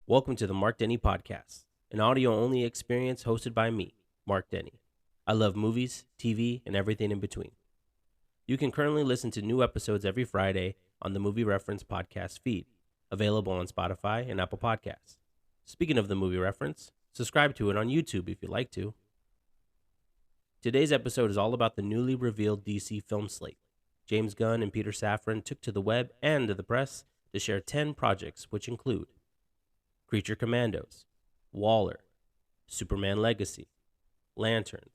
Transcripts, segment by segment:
Welcome to the Marc Denney Podcast, an audio-only experience hosted by me, Marc Denney. I love movies, TV, and everything in between. You can currently listen to new episodes every Friday on the Movie Reference podcast feed, available on Spotify and Apple Podcasts. Speaking of the Movie Reference, subscribe to it on YouTube if you'd like to. Today's episode is all about the newly revealed DC film slate. James Gunn and Peter Safran took to the web and to the press to share 10 projects, which include Creature Commandos, Waller, Superman Legacy, Lanterns,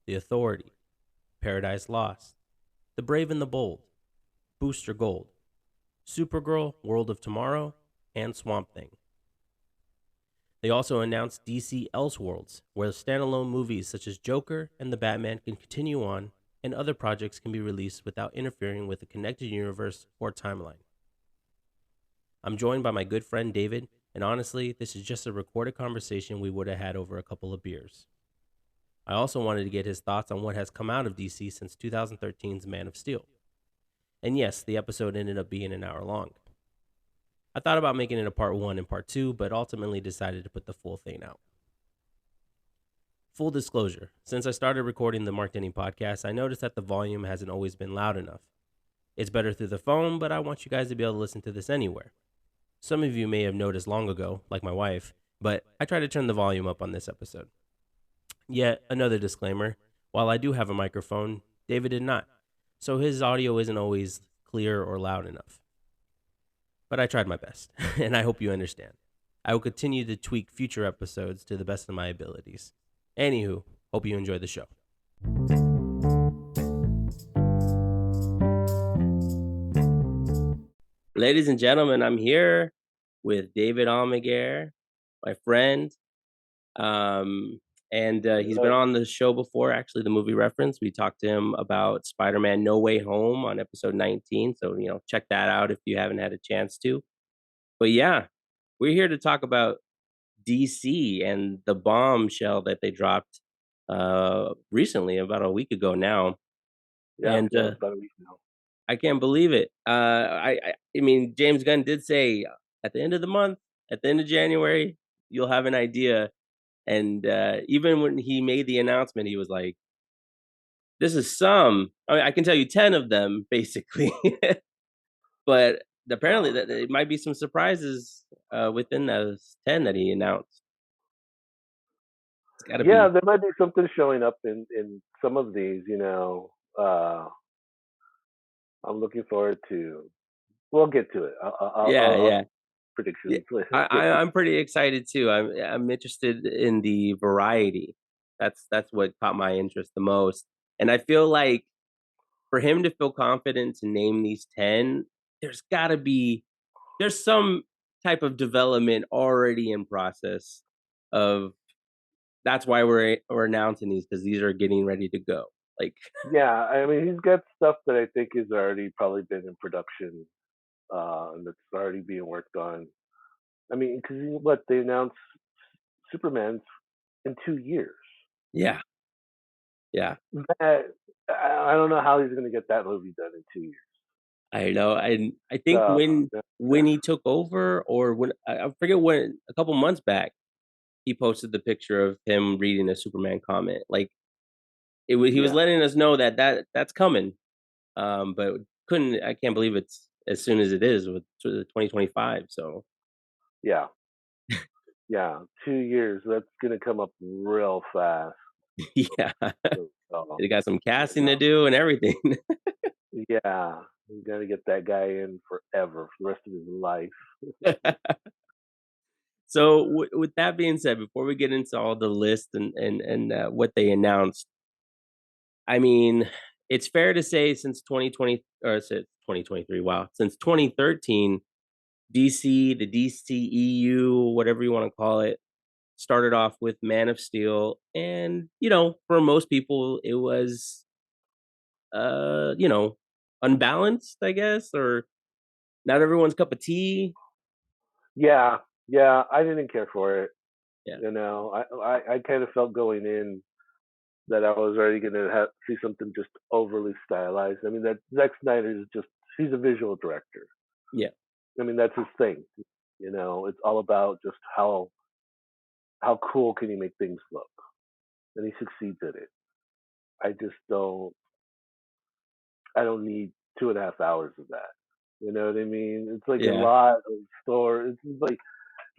The Authority, Paradise Lost, The Brave and the Bold, Booster Gold, Supergirl, World of Tomorrow, and Swamp Thing. They also announced DC Elseworlds, where standalone movies such as Joker and The Batman can continue on, and other projects can be released without interfering with the connected universe or timeline. I'm joined by my good friend David, and honestly, this is just a recorded conversation we would have had over a couple of beers. I also wanted to get his thoughts on what has come out of DC since 2013's Man of Steel. And yes, the episode ended up being an hour long. I thought about making it a part 1 and part 2, but ultimately decided to put the full thing out. Full disclosure, since I started recording the Marc Denney Podcast, I noticed that the volume hasn't always been loud enough. It's better through the phone, but I want you guys to be able to listen to this anywhere. Some of you may have noticed long ago, like my wife, but I try to turn the volume up on this episode. Yet, another disclaimer, while I do have a microphone, David did not, so his audio isn't always clear or loud enough. But I tried my best, and I hope you understand. I will continue to tweak future episodes to the best of my abilities. Anywho, hope you enjoy the show. Ladies and gentlemen, I'm here with David Almaguer, my friend. And he's been on the show before, actually, the Movie Reference. We talked to him about Spider-Man No Way Home on episode 19. So, check that out if you haven't had a chance to. But yeah, we're here to talk about DC and the bombshell that they dropped recently, about a week ago now. Yeah, And about a week now. I can't believe it. I mean, James Gunn did say at the end of the month, at the end of January, you'll have an idea. And even when he made the announcement, he was like, "This is some. I can tell you 10 of them, basically." But apparently, that it might be some surprises within those 10 that he announced. It's got to Yeah, be. there might be something showing up in some of these. I'm looking forward to. We'll get to it. Yeah, I'll yeah. Yeah, predictions. I'm pretty excited too. I'm interested in the variety. That's what caught my interest the most. And I feel like for him to feel confident to name these 10, there's some type of development already in process of that's why we're announcing these, because these are getting ready to go. Like Yeah, I mean, he's got stuff that I think has already probably been in production, and that's already being worked on. I mean, because what they announced Superman's in 2 years. yeah, yeah. That, I don't know how he's going to get that movie done in 2 years. I know. And I think So, when he took over, or when I forget, when a couple months back, he posted the picture of him reading a Superman comment. Like he was yeah, letting us know that's coming. But I can't believe it's as soon as it is with 2025. So yeah. Yeah, 2 years. That's gonna come up real fast. yeah, So, they got some you casting to know, do and everything. yeah, you gotta get that guy in forever, for the rest of his life. So with that being said, before we get into all the list and what they announced, I mean, it's fair to say since 2020, or since 2023, wow, since 2013, DC, the DCEU, whatever you want to call it, started off with Man of Steel, and for most people, it was uh, you know, unbalanced, I guess, or not everyone's cup of tea. Yeah, yeah, I didn't care for it. Yeah, I kind of felt going in that I was already gonna see something just overly stylized. I mean, that Zack Snyder is just, he's a visual director. yeah, I mean, that's his thing. It's all about just how cool can you make things look, and he succeeds at it. I just don't. I don't need 2.5 hours of that. You know what I mean? It's like a Yeah. lot of story. It's like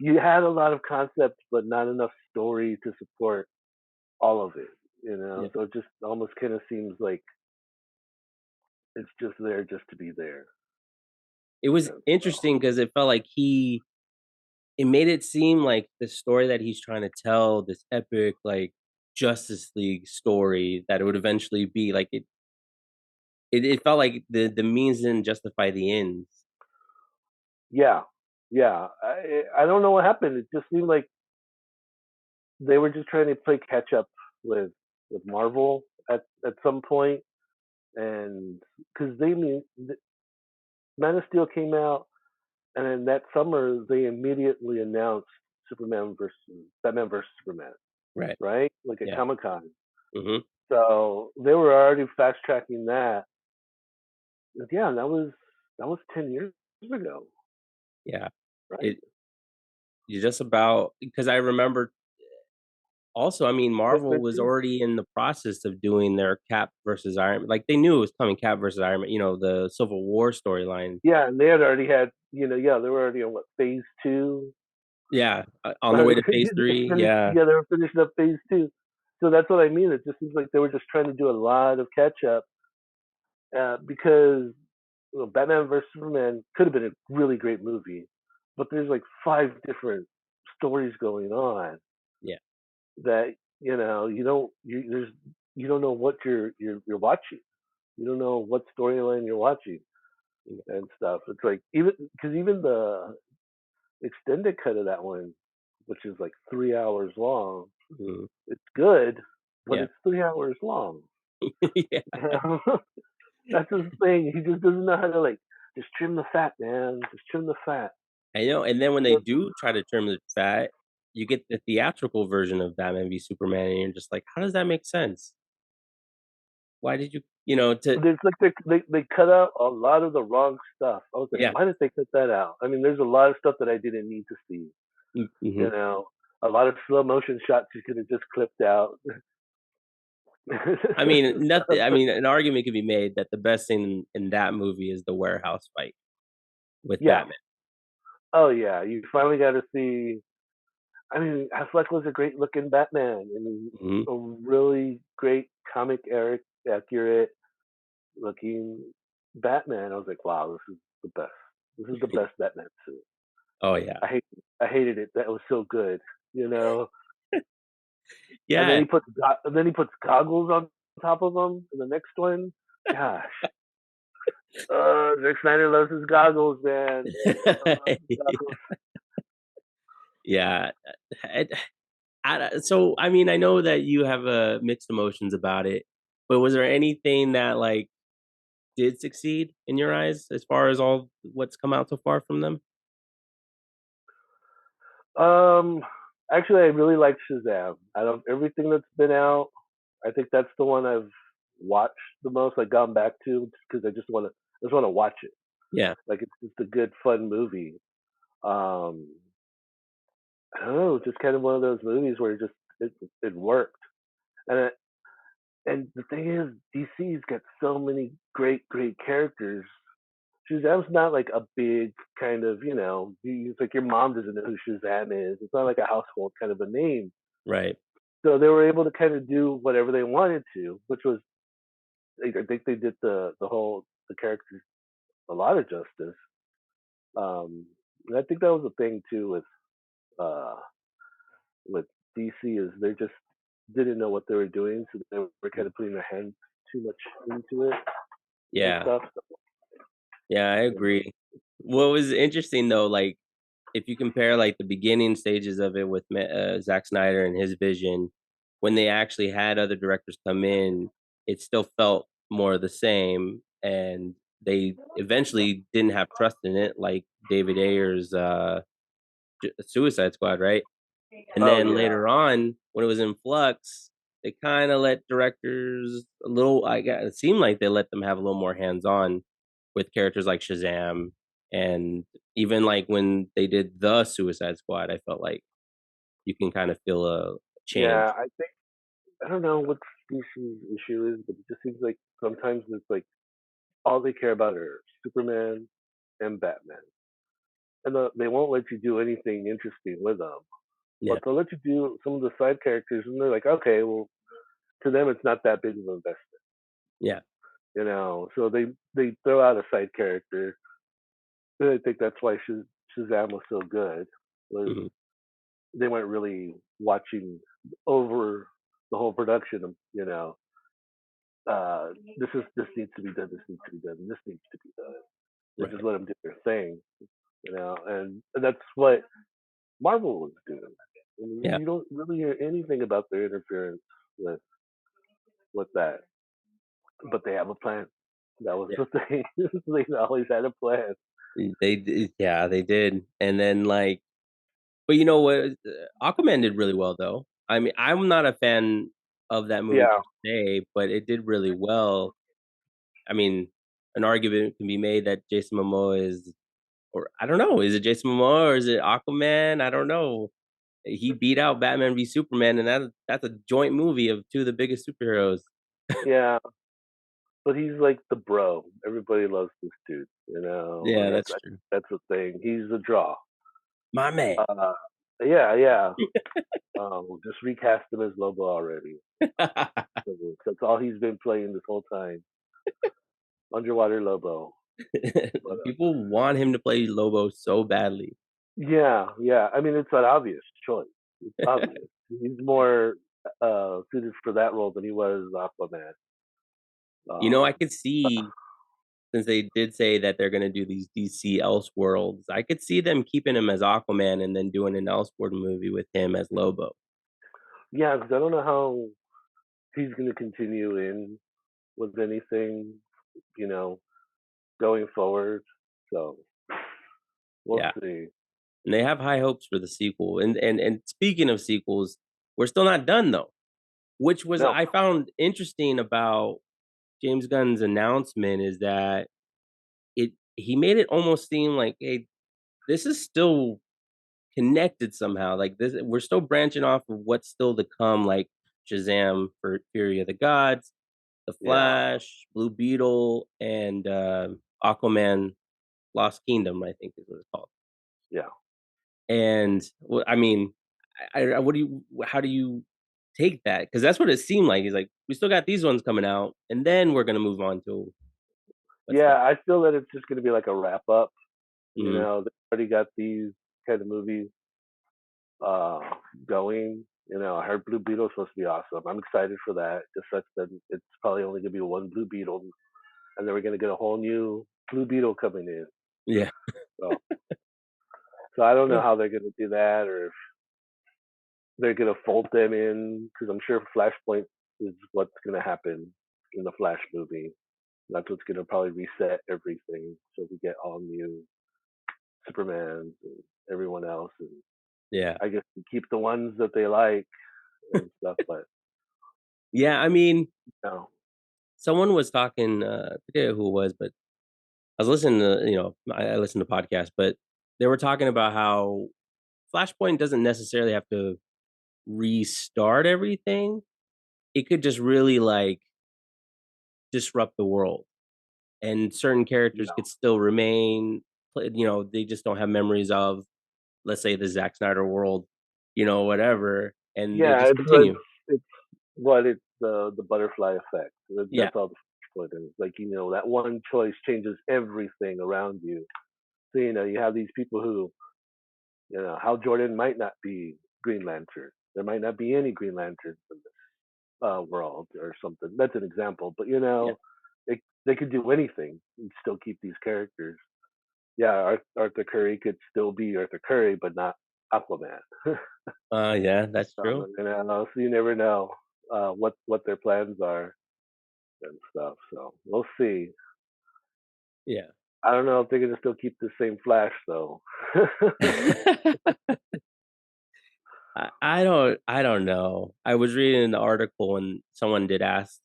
you had a lot of concepts, but not enough story to support all of it. Yeah. So it just almost kind of seems like it's just there just to be there. It was interesting because it felt like it made it seem like the story that he's trying to tell, this epic, like, Justice League story that it would eventually be, like, it felt like the means didn't justify the ends. Yeah, yeah. I don't know what happened. It just seemed like they were just trying to play catch up with with Marvel at some point, and because Man of Steel came out, and then that summer they immediately announced Batman versus Superman, Right. right? Like at Yeah. Comic Con. Mhm. So they were already fast tracking that. Yeah, and that was 10 years ago, Yeah. right? It you just about because I remember also, I mean, Marvel was 2013. already in the process of doing their Cap versus Iron Man. Like, they knew it was coming, Cap versus Iron Man, the Civil War storyline. Yeah, and they had already had, yeah, they were already on what, phase two. Yeah, on the way to phase They 3, finished, yeah, yeah, they were finishing up phase two. So that's what I mean. It just seems like they were just trying to do a lot of catch up, because Batman versus Superman could have been a really great movie, but there's like five different stories going on yeah, that you don't know what you're watching. You don't know what storyline you're watching yeah, and stuff. It's like even the extended cut of that one, which is like 3 hours long, mhm, it's good, but yeah, it's 3 hours long. yeah, That's his thing. He just doesn't know how to like just trim the fat, man. Just trim the fat. I know, and then when they Yep. do try to trim the fat, you get the theatrical version of Batman v Superman, and you're just like, "How does that make sense? Why did you" to It's like they cut out a lot of the wrong stuff. I was like, yeah, why did they cut that out? I mean, there's a lot of stuff that I didn't need to see. mhm. You know, a lot of slow motion shots you could have just clipped out. I mean, nothing. Stuff. I mean, an argument could be made that the best thing in that movie is the warehouse fight with Yeah. Batman. Oh yeah. You finally got to see. I mean, Affleck was a great looking Batman. I mean, Mhm. a really great comic Eric accurate looking Batman. I was like, wow, this is the best. This is the best Batman suit. Oh, yeah. I hate. I hated it. That was so good. You know. And then Yeah. he puts goggles on top of him in the next one. Gosh, Zack Snyder loves his goggles, man. Loves his goggles. Yeah. I so, I mean, I know that you have, mixed emotions about it, but was there anything that, like, did succeed in your eyes as far as all what's come out so far from them? Um, Actually, I really like Shazam. Out of everything that's been out, I think that's the one I've watched the most. Like gone back to because I just want to watch it. Yeah. Like it's just a good, fun movie. Um, I don't know, just kind of one of those movies where it worked. And and the thing is, DC's got so many great characters. Shazam's not like a big kind of, it's like your mom doesn't know who Shazam is. It's not like a household kind of a name. Right. So they were able to kind of do whatever they wanted to, which was, I think they did the characters a lot of justice. And I think that was the thing too uh, with DC is they just didn't know what they were doing, so they were kind of putting their hands too much into it and Yeah. stuff. So, Yeah, I you know. agree. What was interesting, though, like, if you compare, like, the beginning stages of it with Zack Snyder and his vision, when they actually had other directors come in, it still felt more of the same, and they eventually didn't have trust in it, like David Ayer's, Suicide Squad, right? And Oh then yeah, later on, when it was in flux, they kinda let directors a little it seemed like they let them have a little more hands-on with characters like Shazam and, Even like when they did the Suicide Squad, I felt like you can kind of feel a Yeah, change. I don't know what DC's issue is, but it just seems like sometimes it's like all they care about are Superman and Batman, and they won't let you do anything interesting with them. Yeah, But they'll let you do some of the side characters, and they're like, okay, well, to them it's not that big of an investment, yeah, So they throw out a side character, and I think that's why Shazam was so good. Was mhm, they weren't really watching over the whole production of this needs to be done, this needs to be done, this needs to be done. They just right, let them do their thing, and that's what Marvel was doing. And yeah, you don't really hear anything about their interference with with that, but they have a plan. That was yeah. the thing. They always had a plan. Yeah, they did, and then like, but you know what? Aquaman did really well though. I mean, I'm not a fan of that movie Yeah, per se, but it did really well. I mean, an argument can be made that Jason Momoa is, or I don't know, is it Jason Momoa or is it Aquaman? I don't know. He beat out Batman v Superman, and that's a joint movie of two of the biggest superheroes. yeah, but he's like the bro. Everybody loves this dude. Yeah, That's that's true. that's the thing. He's a draw. My man. Uh, yeah, yeah. Just recast him as Lobo already. That's all he's been playing this whole time. Underwater Lobo. But People want him to play Lobo so badly. yeah, yeah. I mean, it's an obvious choice. It's obvious. He's more suited for that role than he was Aquaman. I Um, could see, since they did say that they're gonna do these DC Elseworlds, I could see them keeping him as Aquaman and then doing an Elseworld movie with him as Lobo. yeah, because I don't know how he's going to continue in with anything, you know, going forward. So we'll Yeah, see. and they have high hopes for the sequel. And speaking of sequels, we're still not done though, which was No, I found interesting about James Gunn's announcement is that he made it almost seem like, hey, this is still connected somehow. Like this, we're still branching off of what's still to come, like Shazam for Fury of the Gods, The yeah, Flash, Blue Beetle, and Aquaman Lost Kingdom, I think is what it's called. yeah. And I mean, what do you, how do you take that? Because that's what it seemed like. He's like, we still got these ones coming out, and then we're gonna move on to what's Yeah, next. I feel that it's just going to be like a wrap up. Mhm. They already got these kind of movies uh, going. I heard Blue Beetle's supposed to be awesome. I'm excited for that. Just such that it's probably only going to be one Blue Beetle, and then we're going to get a whole new Blue Beetle coming in. Yeah. So, so I don't know how they're going to do that, or if they're going to fold them in, because I'm sure Flashpoint is what's going to happen in the Flash movie. That's what's going to probably reset everything, so we get all new Supermans and everyone else, and Yeah. I guess we keep the ones that they like and stuff. But Yeah. I mean, no, someone was talking, I forget who it was, but I was listening to, I listen to podcasts, but they were talking about how Flashpoint doesn't necessarily have to restart everything. It could just really like disrupt the world, and certain characters no. could still remain. They just don't have memories of, let's say, the Zack Snyder world, whatever, and they Yeah, just continue. it's what it's the butterfly effect. Yeah, That's all the point is. Like that one choice changes everything around you. So you have these people who Hal Jordan might not be Green Lantern. There might not be any Green Lanterns in this world or something. That's an example, but yeah, they could do anything and still keep these characters. Yeah, Arthur Curry could still be Arthur Curry, but not Aquaman. yeah, that's true. So you never know what their plans are and stuff. So we'll see. Yeah. I don't know if they're gonna still keep the same Flash though. I don't know. I was reading an article and someone did ask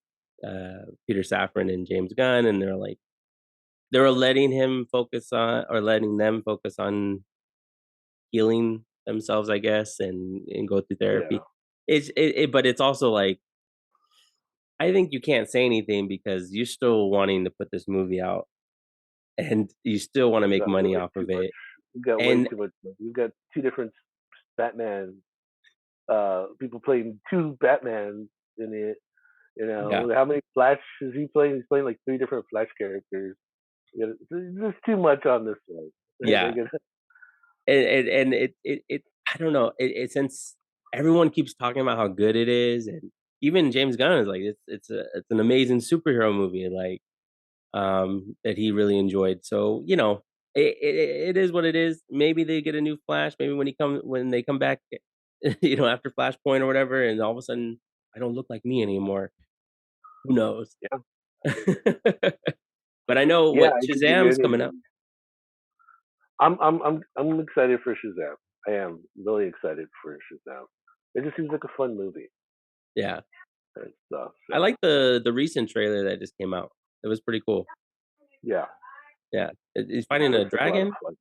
Peter Safran and James Gunn, and they're like, they were letting him focus on, or letting them focus on healing themselves, I guess, and go through Yeah, therapy. But it's also like, I think you can't say anything because you're still wanting to put this movie out, and you still wanna you make got money way off too of much. it. You got way And too much. You got two different Batman. People playing two Batmans in it. You yeah, know how many Flash is he playing? He's playing like three different Flash characters. You know, there's too much on this one. They're yeah. gonna, And it I don't know, since everyone keeps talking about how good it is, and even James Gunn is like, it's an amazing superhero movie, like, that he really enjoyed. So, it is what it is. Maybe they get a new Flash, maybe when they come back, after Flashpoint or whatever, and all of a sudden, I don't look like me anymore. Who knows? yeah, But I know yeah. what It could be Shazam's coming up. anything. I'm excited for Shazam. I am really excited for Shazam. It just seems like a fun movie Yeah. and stuff. I So like the recent trailer that just came out. It was pretty cool. yeah, Yeah. He's it fighting a looks like a lot of dragon? fun.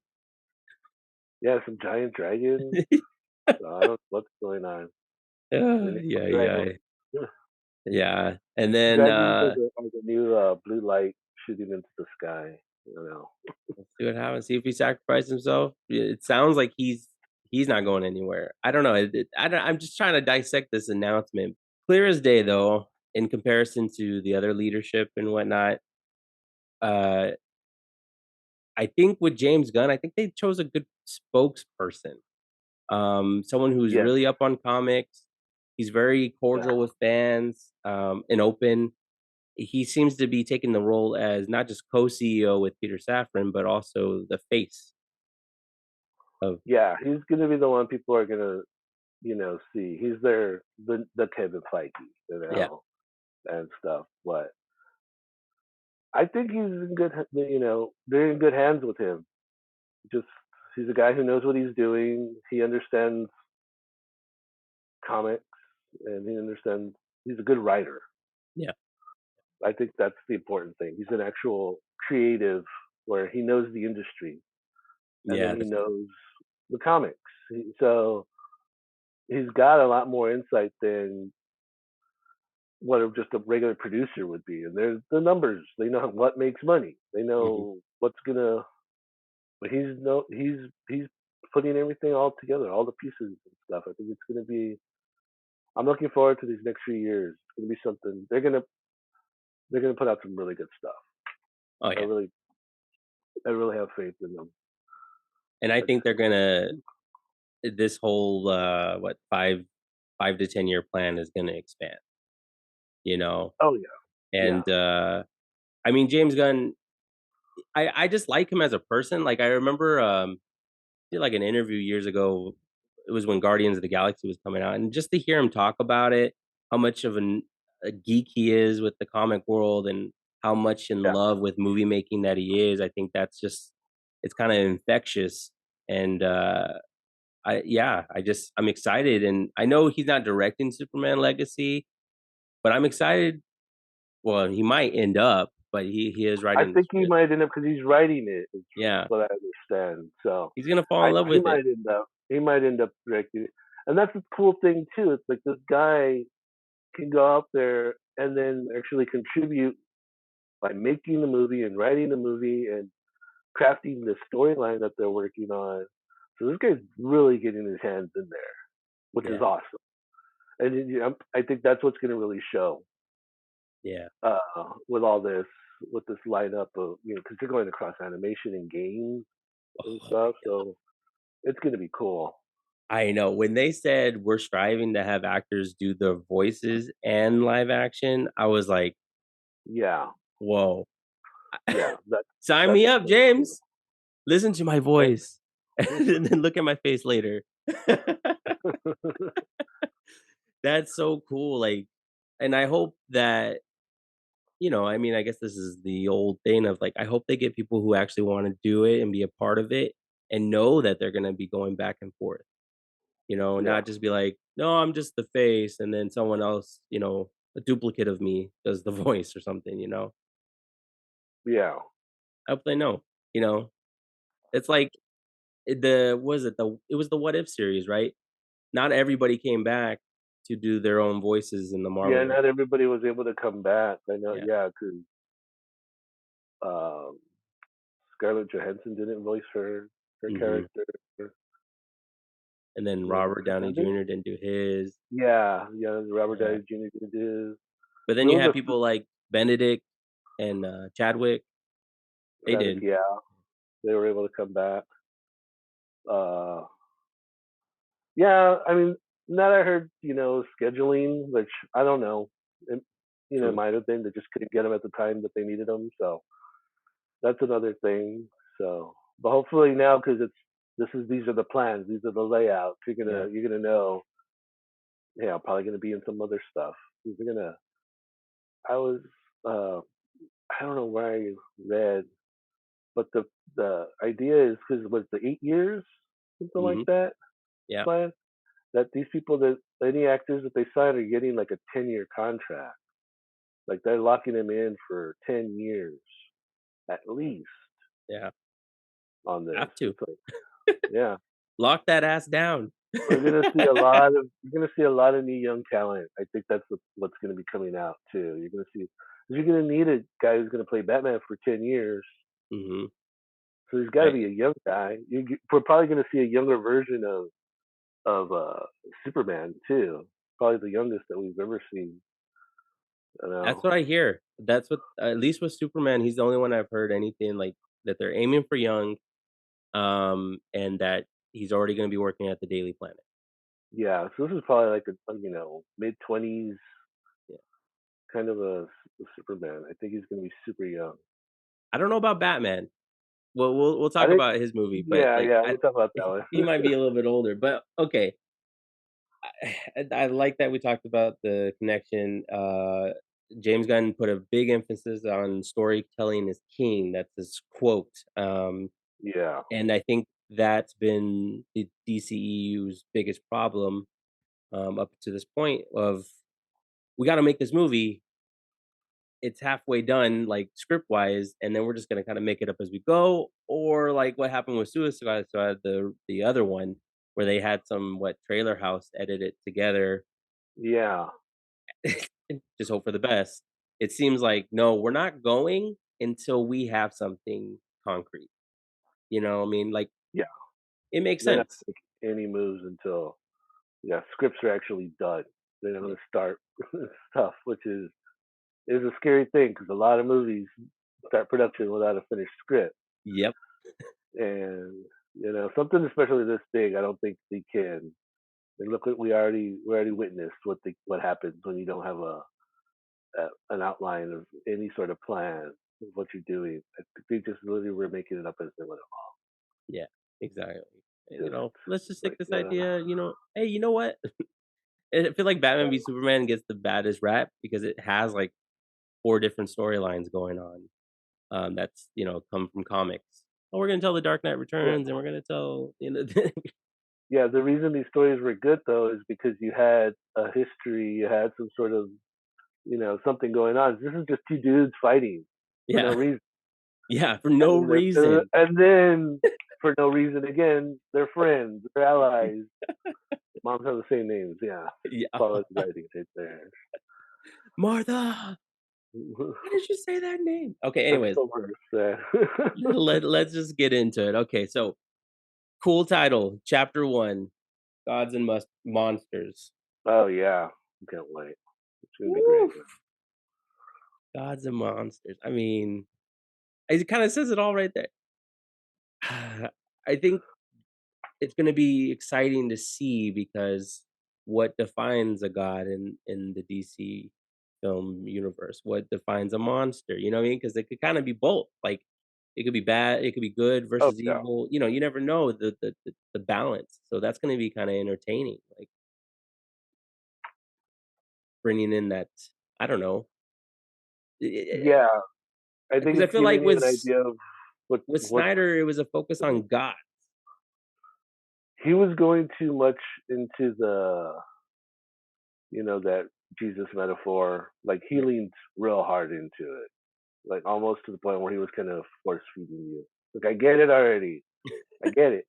Yeah, some giant dragons. So I don't know what's going on. They need more Yeah, dragons. yeah. Yeah, and then, Dragons are the new blue light shooting into the sky. You know. let's see what happens, see if he sacrificed himself. It sounds like he's not going anywhere. I don't know, I'm just trying to dissect this announcement. Clear as day, though, in comparison to the other leadership and whatnot. uh, I think with James Gunn, I think they chose a good spokesperson, someone who's Yes. really up on comics. He's very Yeah. cordial with fans, and open. He seems to be taking the role as not just co-CEO with Peter Safran, but also the face of. Yeah. He's gonna be the one people are gonna see. He's the Kevin Feige, Yeah, and stuff. But I think he's in good. They're in good hands with him. Just he's a guy who knows what he's doing. He understands comics, and he understands. He's a good writer. yeah, I think that's the important thing. He's an actual creative where he knows the industry and then yeah, he knows the comics. So he's got a lot more insight than what just a regular producer would be. And there's the numbers. They know what makes money. They mhm, know what's gonna. But he's putting everything all together, all the pieces and stuff. I think it's gonna be. I'm looking forward to these next few years. It's gonna be something. They're gonna put out some really good stuff. oh, I yeah, really I really have faith in them. and I I just think they're gonna this whole, 5 to 10-year plan is gonna expand, you know? oh yeah, yeah, And, I mean, James Gunn, I just like him as a person. Like, I remember, did, like, an interview years ago. It was when Guardians of the Galaxy was coming out, and just to hear him talk about it, how much of a geek he is with the comic world, and how much in yeah. love with movie making that he is, I think that's just, it's kinda infectious. And, I'm excited, and I know he's not directing Superman Legacy, but I'm excited. Well, he might end up, but he is I writing the think he script. might end up because he's writing it. Is Yeah, what I understand. So he's gonna fall I in love he with it. might end up directing it, and that's the cool thing too. It's like this guy can go out there and then actually contribute by making the movie and writing the movie and crafting the storyline that they're working on. So this guy's really getting his hands in there, which is Yeah, awesome. And I think that's what's going to really show yeah. uh, with all this, with this lineup of because they're going across animation and games and Oh, stuff. So it's going to be cool. I know. When they said we're striving to have actors do the voices and live action, I was like, Yeah, "Whoa." yeah. Sign That's me up, James. Listen to my that, voice, and then look at my face later. That's so cool, like, and I hope that, I mean, I guess this is the old thing of, like, I hope they get people who actually wanna do it and be a part of it, and know that they're gonna be going back and forth, yeah, not just be like, "No, I'm just the face," and then someone else, a duplicate of me does the voice or something, you know? yeah. I hope they know. You know, it's like the was it the it was the What If series, right? Not everybody came back to do their own voices in the Yeah, Marvel. not everybody was able to come back. I know, Yeah. yeah, 'cause um, Scarlett Johansson didn't voice her Hmm. character. And then You know, Robert Downey I think Jr. didn't do his. yeah, yeah, Robert Yeah. Downey Jr. did his. But then There you was have a people like Benedict and Chadwick. They Chadwick, did. yeah, they were able to come back. Uh, yeah, I mean, now I heard, scheduling, which I don't know. It, it True. might have been they just couldn't get them at the time that they needed them. So that's another thing. So, but hopefully now, because these are the plans, these are the layouts. Yeah. You're gonna know. Yeah, I'm probably gonna be in some other stuff. You're gonna. I was. Uh, I don't know where I read, but the idea is because it was the 8 years, something like Hmm. that Yeah. plan. That these people that any actors that they sign are getting like a 10-year contract. Like they're locking them in for 10 years at least Yeah. on this. Have to It's like, yeah, lock that ass down. you're gonna see a lot of new young talent. I think that's what's gonna be coming out too. You're gonna see, 'cause you're gonna need a guy who's gonna play Batman for 10 years. Hmm. So he's got to Right. be a young guy. We're probably gonna see a younger version of Superman too. Probably the youngest that we've ever seen. You That's know. what I hear. That's what at least with Superman, he's the only one I've heard anything like that they're aiming for young, and that he's already gonna be working at the Daily Planet. Yeah, so this is probably like a mid-20s Yeah. kind of a Superman. I think he's gonna be super young. I don't know about Batman. Well, we'll I talk think, about his movie, but, yeah, like, yeah, we'll talk about that he one. might be a little bit older, but okay. I like that we talked about the connection. James Gunn put a big emphasis on storytelling is king. That's his quote. Yeah, And I think that's been the DCEU's biggest problem up to this point of we got to make this movie. It's halfway done, like script wise, and then we're just gonna kind of make it up as we go, or like what happened with Suicide Squad, the other one, where they had some what trailer house edit it together. yeah, Just hope for the best. It seems like, no, we're not going until we have something concrete. You know what I mean? Like, yeah. it makes They're not sense. gonna make any moves until scripts are actually done. They're not Yeah. gonna start stuff, which is a scary thing because a lot of movies start production without a finished script, Yep. and something especially this big, I don't think they can. And look, what we already witnessed what happens when you don't have an outline of any sort of plan of what you're doing. I think they just literally were making it up as they went Yeah. Exactly. And, along. Just let's just take like this idea. Hey, you know what? I feel like Batman v Superman gets the baddest rap because it has like four different storylines going on. That's come from comics. Oh, we're gonna tell the Dark Knight yeah, Returns, and we're gonna tell yeah. The reason these stories were good though is because you had a history, you had some sort of something going on. This is just two dudes fighting for no yeah, reason, yeah, for no reason. and then for no reason again, they're friends, they're allies. Moms have the same names. Yeah, Yeah, quality writing right there. Martha. Why did you say that name? Okay, That's anyways, the worst. Yeah. let's just get into it. Okay, so cool title, Chapter 1, Gods and Monsters. Oh yeah, can't wait. It's gonna be great. Woo! Gods and monsters. I mean, it kind of says it all right there. I think it's gonna be exciting to see because what defines a god in the DC film universe? What defines a monster? You know what I mean? Because it could kind of be both. Like it could be bad, it could be good Oh versus yeah, evil. You never know the balance. So that's gonna be kind of entertaining. Like bringing in that I don't know yeah. I think because I it's feel like giving you an idea of with what Snyder it was a focus on God. he was going too much into that Jesus metaphor. Like he Yeah. leans real hard into it. like almost to the point where he was kind of force feeding you. Like, I get it already. I get it.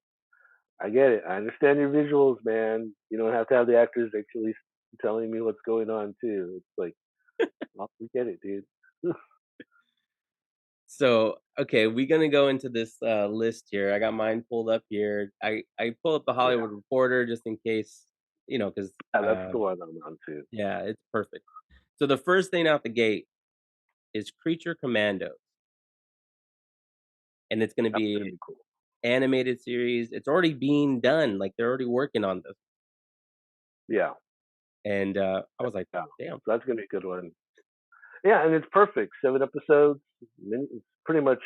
I get it. I understand your visuals, man. You don't have to have the actors actually telling me what's going on too. It's like, well, we get it, dude. So, okay, we're gonna go into this list here. I got mine pulled up here. I pull up the Yeah, Hollywood Reporter just in case, because yeah, that's the one I'm on too. yeah, it's perfect. So the first thing out the gate is Creature Commandos, and it's gonna That's be gonna an be cool. animated series. It's already being done. Like they're already working on this, Yeah, and I was like, yeah. damn, So that's gonna be a good one. Yeah, and it's perfect. 7 episodes. It's pretty much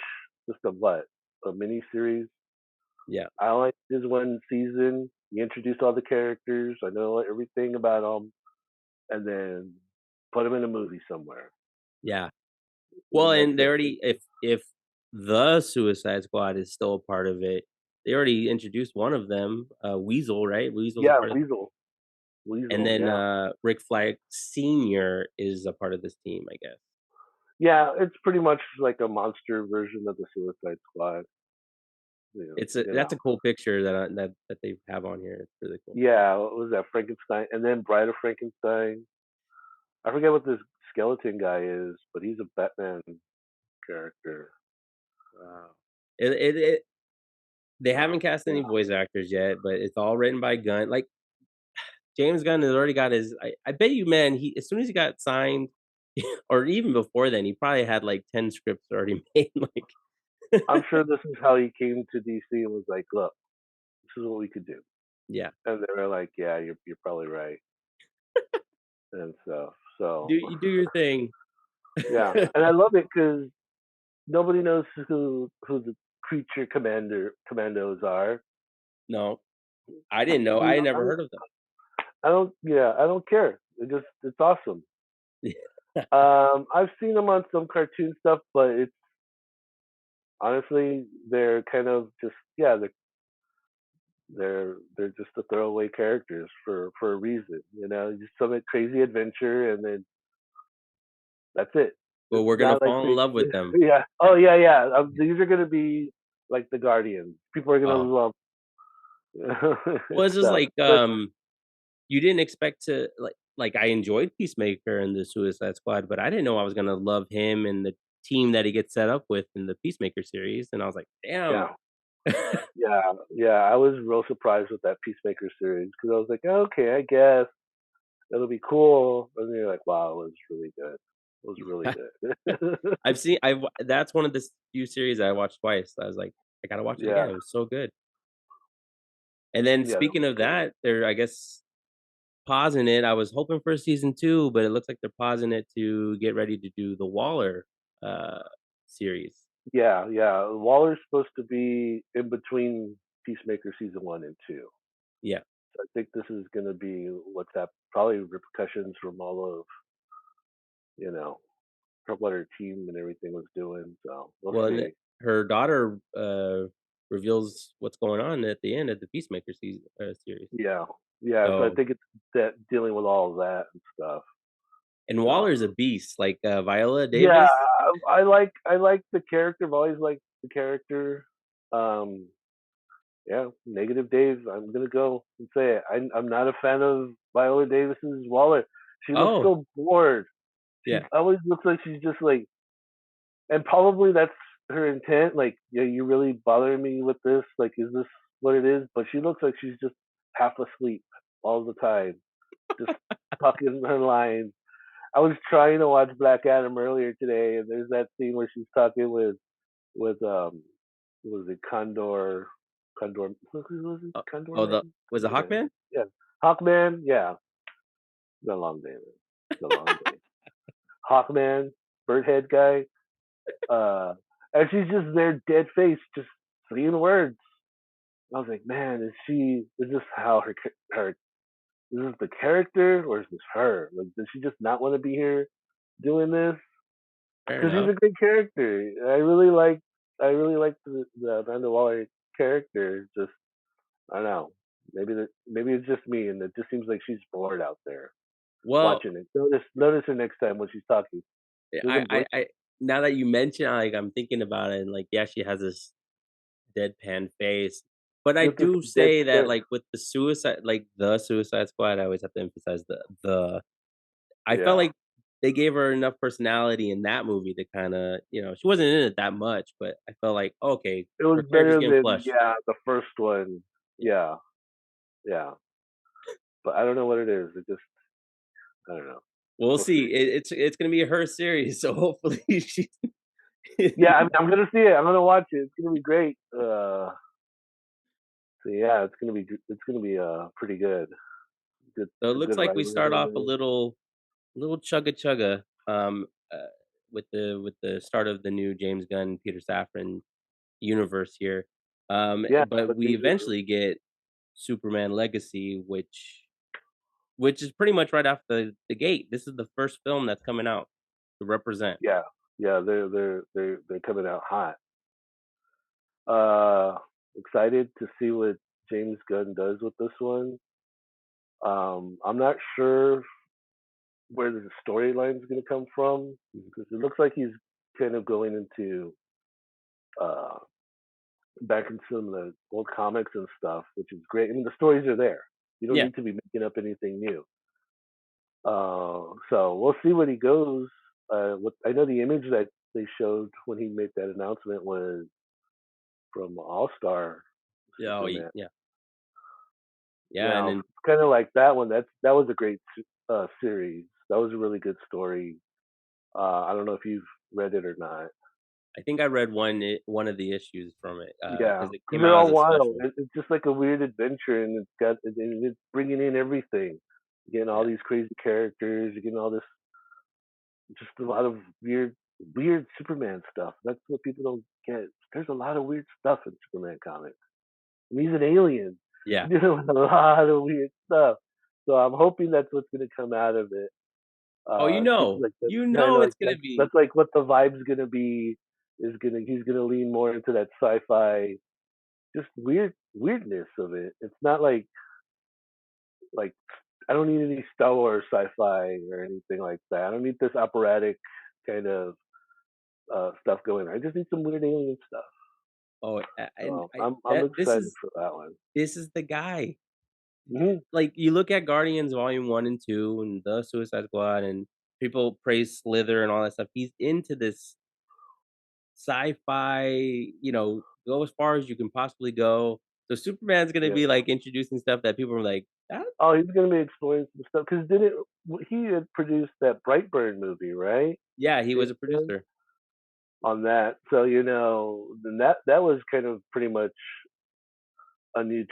just a mini series. yeah, I like this one season. You introduce all the characters. I know everything about them, and then put them in a movie somewhere. yeah. Well, That's and they it. already if the Suicide Squad is still a part of it, they already introduced one of them, Weasel, right? Weasel's a Yeah, part of, Weasel. and Weasel. then Yeah. Rick Flag Senior is a part of this team, I guess. Yeah, it's pretty much like a monster version of the Suicide Squad. You That's a know. cool picture that they have on here. It's really cool. Yeah, what was that? Frankenstein, and then Bride of Frankenstein. I forget what this skeleton guy is, but he's a Batman character. Wow. It they So haven't cast yeah, any voice actors yet, but it's all written by Gunn. Like James Gunn has already got his. I bet you, man. He as soon as he got signed, or even before then, he probably had like 10 scripts already made. Like, I'm sure this is how he came to DC and was like, "Look, this is what we could do," yeah, and they were like, "Yeah, you're probably right," and stuff. do So you do your thing. yeah, and I love it because nobody knows who the creature commandos are. No, I didn't know. I You had know, never heard of them. I don't. Yeah, I don't care. It's awesome. I've seen them on some cartoon stuff, but it's honestly they're kind of just they're just the throwaway characters for a reason. You know, just some crazy adventure, and then that's it. Well, It's we're gonna not like fall in they. love with them. Yeah. Oh yeah, yeah. These are gonna be like the Guardians. People are gonna Oh, love well, it's just stuff. like But you didn't expect to like I enjoyed Peacemaker and the Suicide Squad, but I didn't know I was gonna love him and the team that he gets set up with in the Peacemaker series, and I was like, damn. yeah, yeah, yeah. I was real surprised with that Peacemaker series because I was like, okay, I guess it'll be cool. And then you're like, wow, it was really good. It was really good. That's one of the few series I watched twice. I was like, I gotta watch it Yeah, again. It was so good. And then yeah, that speaking was of good. that, they're I guess pausing it. I was hoping for season 2, but it looks like they're pausing it to get ready to do the Waller uh series. Yeah, yeah. Waller's supposed to be in between Peacemaker season 1 and 2. Yeah. So I think this is going to be what's that? Probably repercussions from all of you know from what her team and everything was doing. So we'll Well, and see. her daughter reveals what's going on at the end of the Peacemaker series. Yeah, yeah. So I So, think it's that dealing with all of that and stuff. and So Waller's a beast, like Viola yeah, Davis. I like the character. I've always liked the character. Um, yeah, negative Dave. I'm gonna go and say it. I'm not a fan of Viola Davis's Waller. She looks Oh, so bored. She yeah. always looks like she's just like, and probably that's her intent. Like, yeah, you really bothering me with this. Like, is this what it is? But she looks like she's just half asleep all the time, just talking her lines. I was trying to watch Black Adam earlier today, and there's that scene where she's talking with what was it Condor who was it Oh, Condor oh, the Man was it Condor Man Hawkman? yeah Hawkman yeah it's been a long day man. It's been a long day Hawkman Birdhead guy and she's just there dead face just saying words. I was like, man, is this how her is this the character or is this her? Like, does she just not want to be here doing this? Fair Because she's enough. a great character. I really like the Amanda Waller character. Just I don't know. Maybe it's just me, and it just seems like she's bored out there Well, watching it. Notice her next time when she's talking. She I doesn't I blink. now that you mention, like, I'm thinking about it, and like, yeah, she has this deadpan face. But I With this do dead say that, stare. like, with the Suicide Squad, I always have to emphasize the. I felt Yeah. like they gave her enough personality in that movie to kinda, she wasn't in it that much, but I felt like, okay, It was her character's better getting than, fleshed. yeah, the first one. Yeah. Yeah, yeah. But I don't know what it is. It just, I don't know. We'll We'll see. see. It's gonna be her series, so hopefully she. Yeah, I mean, I'm gonna see it. I'm gonna watch it. It's gonna be great. So yeah, it's gonna be pretty good. Good, So it a looks good like we writer start in off a there. little chugga chugga, with the start of the new James Gunn, Peter Safran universe here. Yeah, But but we things are. eventually get Superman Legacy, which is pretty much right off the gate. This is the first film that's coming out to represent. Yeah, yeah, they're coming out hot. Uh, Excited to see what James Gunn does with this one. I'm not sure where the storyline is going to come from because it looks like he's kind of going into uh, back in some of the old comics and stuff, which is great. I mean, the stories are there. You don't Yeah, need to be making up anything new. So we'll see what he goes. I know the image that they showed when he made that announcement was from All Star yeah, Superman. yeah, yeah, and Now, then kind of like that one. That was a great series. That was a really good story. I don't know if you've read it or not. I think I read one of the issues from it, Yeah, because it because came they're out as all a wild. special. It's just like a weird adventure, and it's bringing in everything. You're getting all Yeah. these crazy characters. You're getting all this, just a lot of weird Superman stuff. That's what people don't get. There's a lot of weird stuff in Superman comics. And he's an alien. Yeah. He's doing a lot of weird stuff. So I'm hoping that's what's going to come out of it. Oh, Seems like that. I know, it's like gonna be. that's like what the vibe's gonna be. He's gonna lean more into that sci-fi, just weirdness of it. It's not like I don't need any Star Wars sci-fi or anything like that. I don't need this operatic kind of stuff going on. I just need some weird alien stuff. Oh, and So I I'm that excited for that one. this is the guy. Hmm. Like, you look at Guardians Volume 1 and 2 and The Suicide Squad, and people praise Slither and all that stuff. He's into this sci-fi, go as far as you can possibly go. So Superman's gonna Yeah. be, like, introducing stuff that people are like, "That." Oh, he's gonna be exploring some stuff because did it? He had produced that Brightburn movie, right? Yeah, he was James a Gunn? producer. On that. So then that was kind of pretty much a new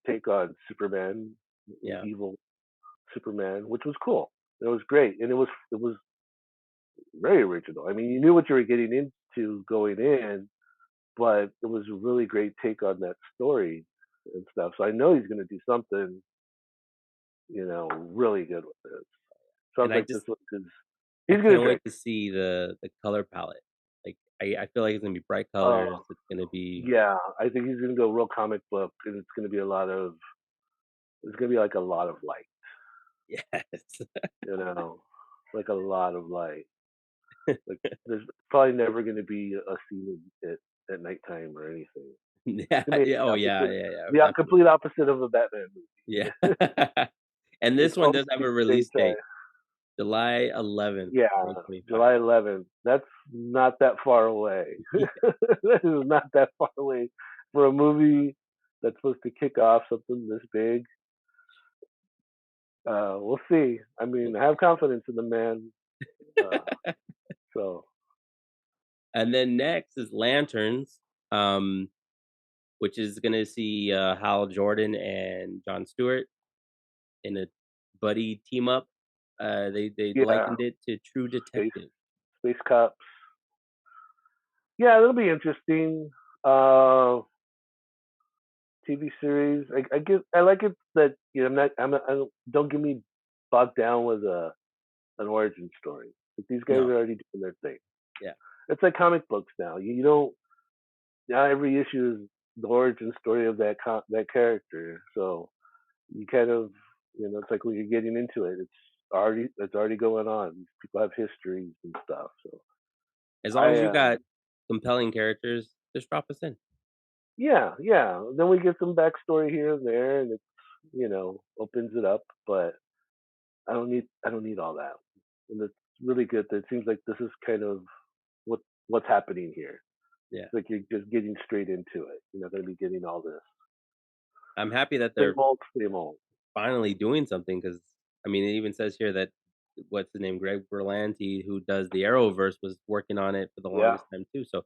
take on Superman, Yeah, evil Superman, which was cool. It was great, and it was very original. I mean, you knew what you were getting into going in, but it was a really great take on that story and stuff. So I know he's going to do something, really good with this. Sounds and like this one is. I He's going to can't wait direct. to see the color palette. Like, I feel like it's gonna be bright Uh, colors, it's gonna be. yeah, I think he's going to go real comic book, and it's going to be a lot of. It's going to be like a lot of light. Yes. you know, like a lot of light. Like there's probably never going to be a scene at nighttime or anything. Yeah, It's gonna be yeah, oh, yeah, opposite, yeah, yeah, the definitely. complete opposite of a Batman Yeah. movie. And It's this one does have always a release daytime. date, July 11th, Yeah, 2025. July 11th. That's not that far away. That is not that far away for a movie that's supposed to kick off something this big. We'll see. I mean, I have confidence in the man. Uh, so And then next is Lanterns, um, which is gonna see, Hal Jordan and Jon Stewart in a buddy team up. They yeah, likened it to True space Detective. space cops. Yeah, it'll be interesting. Uh, TV series. I like it that I don't get me bogged down with an origin story. Like these guys No, are already doing their thing. yeah, It's like comic books now. You don't Not every issue is the origin story of that character. So you kind of it's like when you're getting into it, it's already going on. People have histories and stuff. So As long I as you got compelling characters, just drop us in. yeah, yeah. Then we get some backstory here and there, and it's opens it up. But I don't need all that. And it's really good that it seems like this is kind of what what's happening here. Yeah. It's like you're just getting straight into it. You're not going to be getting all this I'm happy that same they're old, same old. finally doing something because I mean, it even says here that what's the name? Greg Berlanti, who does the Arrowverse, was working on it for the Yeah, longest time too. So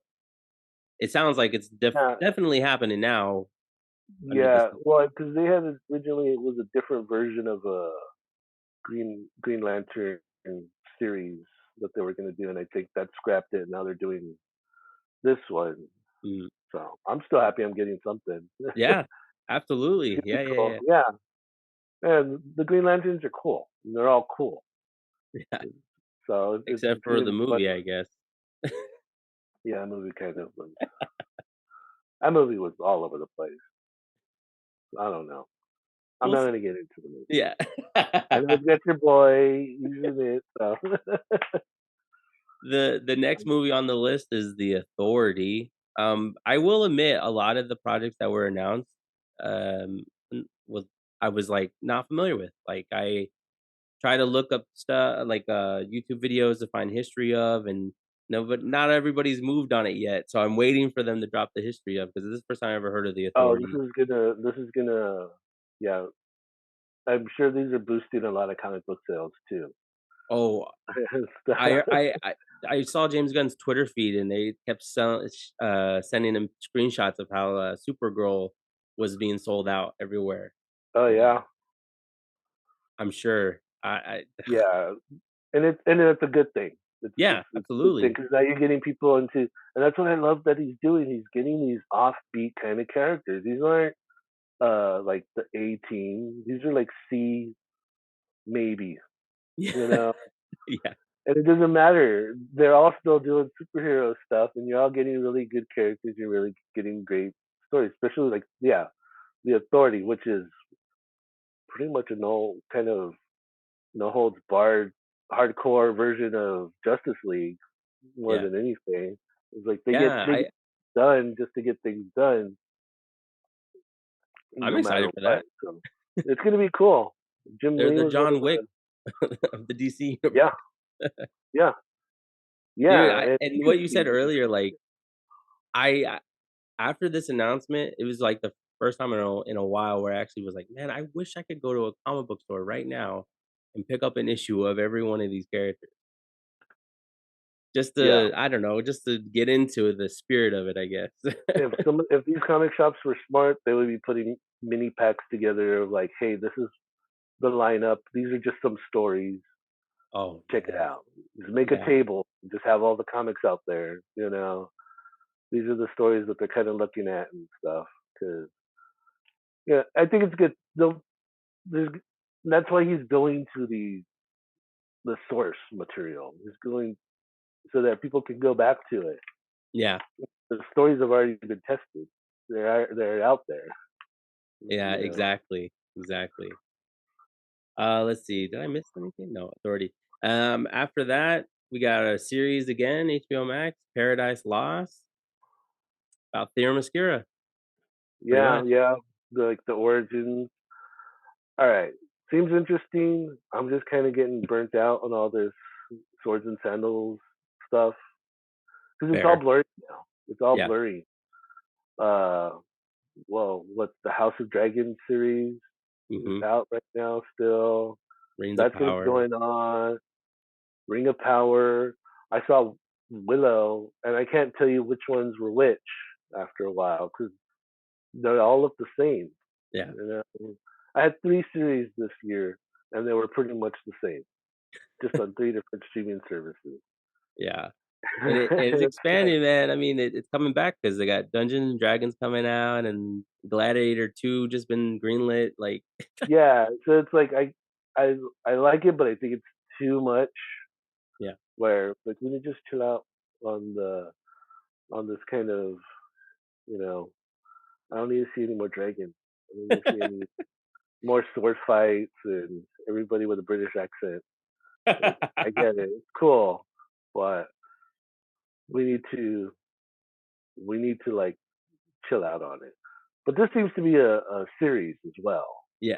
it sounds like it's yeah, definitely happening now under this. yeah. Well, because they had originally it was a different version of a Green Lantern series that they were going to do, and I think that scrapped it. Now they're doing this one. Mm, So I'm still happy I'm getting something. yeah, It's absolutely. gonna be Yeah, yeah, cool. yeah. Yeah, and the Green Lanterns are cool. They're all cool. Yeah. So it's Except for gonna the be fun. movie, I guess. Yeah, that movie kind of was. That movie was all over the place. I don't know. I'm We'll not see. gonna get into the movie. Yeah. I know it's got your boy. He's in it. So The next movie on the list is The Authority. I will admit a lot of the projects that were announced, was I was, like, not familiar with. Like, I try to look up stuff like, YouTube videos to find history of, and no, but not everybody's moved on it yet, so I'm waiting for them to drop the history of because this is the first time I ever heard of The oh, Authority. this is gonna. Yeah, I'm sure these are boosting a lot of comic book sales too. Oh, And I stuff. I I I saw James Gunn's Twitter feed, and they kept sending him screenshots of how, Supergirl was being sold out everywhere. Oh So, yeah, I'm sure I yeah, and it's a good thing. yeah, It's a good thing absolutely. because now you're getting people into, and that's what I love that he's doing. He's getting these offbeat kind of characters. These aren't like the A team. These are like C maybe, Yeah. you know. Yeah, And it doesn't matter. They're all still doing superhero stuff, and you're all getting really good characters. You're really getting great stories, especially like the Authority, which is pretty much a no holds barred hardcore version of Justice League more yeah. than anything. It's like Yeah, they get done just to get things done, I'm no matter excited for what. that. So it's gonna be cool. Jim They're Lee the was one of John Wick the of the DC universe. yeah yeah Dude, yeah, I and and what you said interesting. earlier, like, I after this announcement, it was, like, the first time in a while where I actually was like, "Man, I wish I could go to a comic book store right now and pick up an issue of every one of these characters." Just Yeah, to I don't know, just to get into the spirit of it, I guess. if these comic shops were smart, they would be putting mini packs together of like, hey, this is the lineup. These are just some stories. Oh, Check it yes. out. Just make a Yeah. table. Just have all the comics out there. These are the stories that they're kind of looking at and stuff. Because yeah, I think it's good. There's, that's why he's going to the source material. He's going so that people can go back to it. Yeah. The stories have already been tested. They're out there. Yeah, You know. exactly, exactly. Let's see, did I miss anything? No, Authority. After that, we got a series again, HBO Max, Paradise Lost, about Themyscira, pretty Yeah, much. yeah. The origins. All right. Seems interesting. I'm just kind of getting burnt out on all this swords and sandals stuff because it's all Fair. blurry now. It's all Yeah. blurry. Uh, well, what the House of Dragons series is Mhm. out right now still. Rings of That's what's Power. going on. Ring of Power. I saw Willow, and I can't tell you which ones were which after a while because they all look the same. Yeah. I had 3 series this year, and they were pretty much the same, just on 3 different streaming services. Yeah. It's It's kind expanding, man. I mean, it's coming back because they got Dungeons& and Dragons coming out, and Gladiator 2 just been greenlit, like yeah, so it's like I I like it, but I think it's too much. yeah. Where like we need to just chill out on the on this kind of you know I don't need to see any more dragons. I don't need to see any more sword fights and everybody with a British accent. Like I get it, it's cool, but we need to like chill out on it. But this seems to be a series as well. Yeah,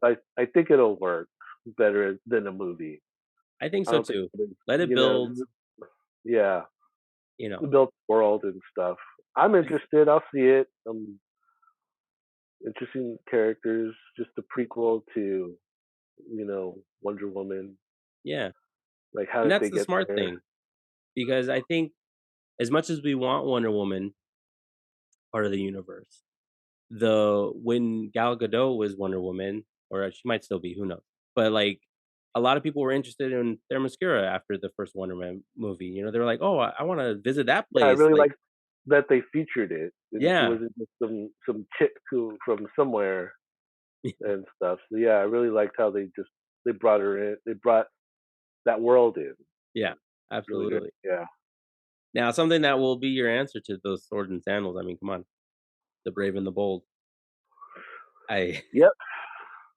So I think it'll work better than a movie. I think I so don't think too. it was, Let it you know, build. yeah, You the know, built world and stuff. I'm 'cause- interested. I'll see it. Interesting characters. Just a prequel to Wonder Woman. yeah, Like how and did that's they the get smart there? thing because I think as much as we want Wonder Woman part of the universe, the when Gal Gadot was Wonder Woman, or she might still be, who knows? But like a lot of people were interested in Themyscira after the first Wonder Man movie. You know, they were like, "Oh, I want to visit that Yeah, I place." really Like, like that they featured it, and she yeah, wasn't just some chick who from somewhere and stuff. So yeah, I really liked how they brought her in. They brought that world in. yeah, Really good. absolutely. Yeah. Now, something that will be your answer to those sword and sandals. I mean, come on, the brave and the bold. I Yep.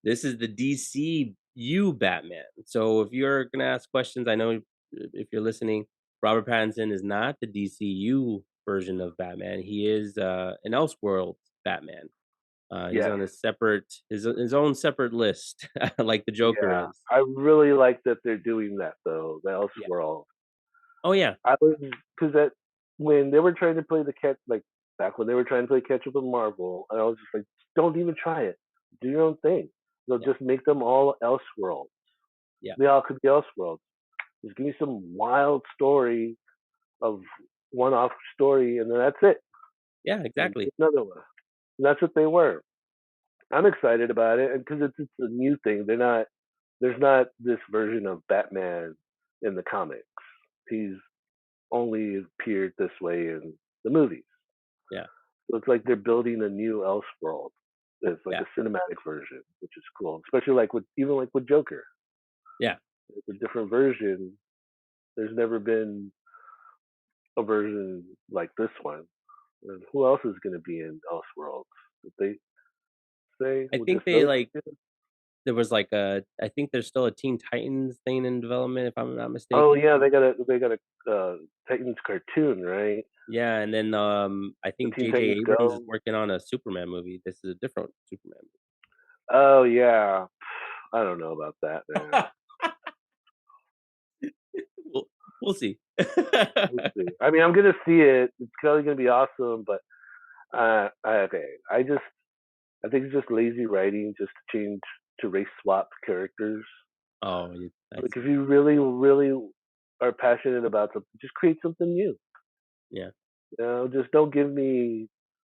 This is the DCU Batman. So if you're gonna ask questions, I know if you're listening, Robert Pattinson is not the DCU version of Batman. He is an Elseworld Batman. He's Yes. on a separate his own separate list, like the Joker Yeah. is. I really like that they're doing that though. The Yeah. Elseworld. Oh yeah. I was because that when they were trying to play the catch like back when they were trying to play catch up with Marvel, I was just like, don't even try it. Do your own thing. They'll Yeah. just make them all Elseworlds. Yeah. They all could be Elseworlds. Just give me some wild story of one-off story, and then that's it. Yeah. And Exactly. another one. And that's what they were. I'm excited about it, and because it's a new thing. There's not this version of Batman in the comics. He's only appeared this way in the movies. Yeah. So it's like they're building a new Elseworld. It's like Yeah. a cinematic version, which is cool. Especially like with Joker. Yeah. It's a different version. There's never been a version like this one. And who else is going to be in Elseworlds? Did they say? I Well, think just they those like two? there was like a I think there's still a Teen Titans thing in development, if I'm not Oh mistaken. yeah, they got a Titans cartoon, right? Yeah, and then, I The think Teen J.J. Titans Abrams is Go. working on a Superman movie. This is a different Superman Oh yeah, I don't know about that, man. movie. We'll we'll see. We'll see. I mean, I'm gonna see it. It's probably gonna be awesome, but okay. I think it's just lazy writing, just to change to race swap characters. Oh, yeah, I Like if see. you really, really are passionate about something, just create something new. Yeah, Just don't give me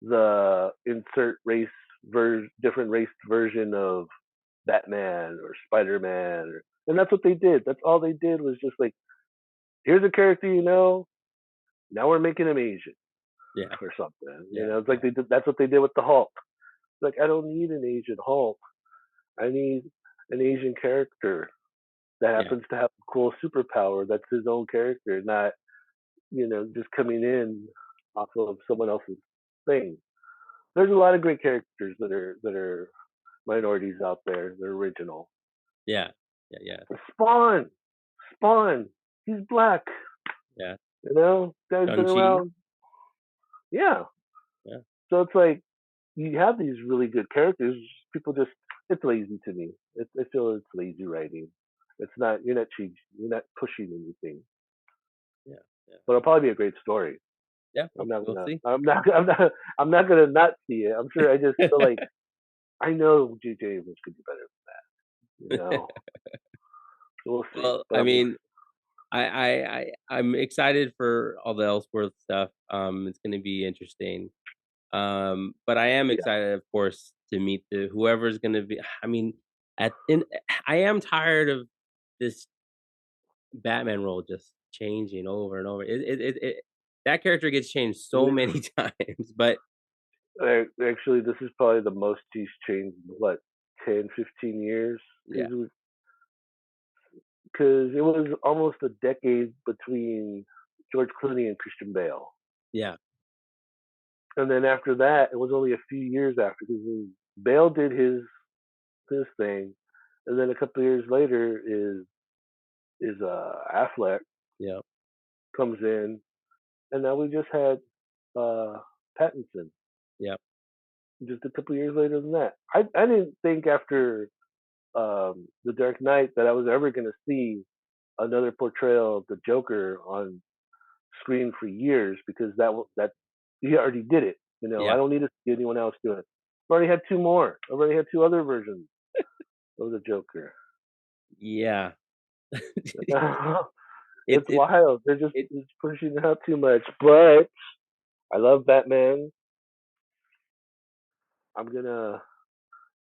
the insert different race version of Batman or Spider Man, and that's what they did. That's all they did was just like, here's a character now we're making him Asian yeah, or something. yeah, It's like yeah, they did. That's what they did with the Hulk. Like I don't need an Asian Hulk. I need an Asian character that yeah, happens to have a cool superpower. That's his own character, not just coming in off of someone else's thing. There's a lot of great characters that are minorities out there. They're original. yeah, yeah, yeah, Spawn, Spawn, he's black. yeah. Guy's been Shang-Chi? around. Yeah. Yeah, So it's like you have these really good characters. People just it's lazy to me. I feel it's lazy writing. It's not you're not cheap. You're not pushing anything. yeah, yeah, But it'll probably be a great story. yeah, I'm not we'll gonna. see. I'm not gonna not see it. I'm sure. I just feel like I know J.J. Abrams could do better than that. So we'll see. Well, But I I'm mean, I'm excited for all the Ellsworth stuff. It's gonna be interesting. But I am yeah. excited, of course, to meet the whoever's gonna be I mean, I am tired of this Batman role just changing over and over. It that character gets changed so This many times, but actually this is probably the most he's changed. In, what 10, 15 years? yeah, Because it was almost a decade between George Clooney and Christian Bale. yeah, And then after that, it was only a few years after because Bale did his thing, and then a couple of years later is Affleck yeah, comes in, and now we just had Pattinson Yep. just a couple years later than that. I didn't think after The Dark Knight that I was ever going to see another portrayal of the Joker on screen for years because that he already did it. You know, I Yeah. don't need to see anyone else do it. I've already had two more. I've already had two other versions of the Joker. Yeah. It's It wild. They're just it it's pushing it out too much. But I love Batman. I'm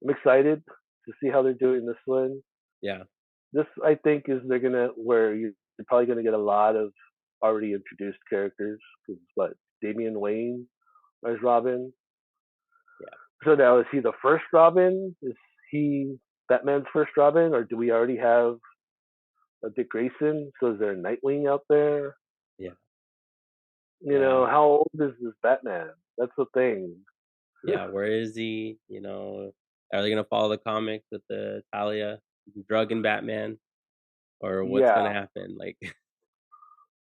excited to see how they're doing this one. yeah. This I think is they're gonna where you're probably gonna get a lot of already introduced characters. Because what Damian Wayne as Robin. Yeah. So now is he the first Robin? Is he Batman's first Robin, or do we already have a Dick Grayson? So is there a Nightwing out there? Yeah. You Yeah. know, how old is this Batman? That's the thing. Yeah. Where is he? You know, are they gonna follow the comic with the Talia drug and Batman, or what's Yeah, gonna happen? Like,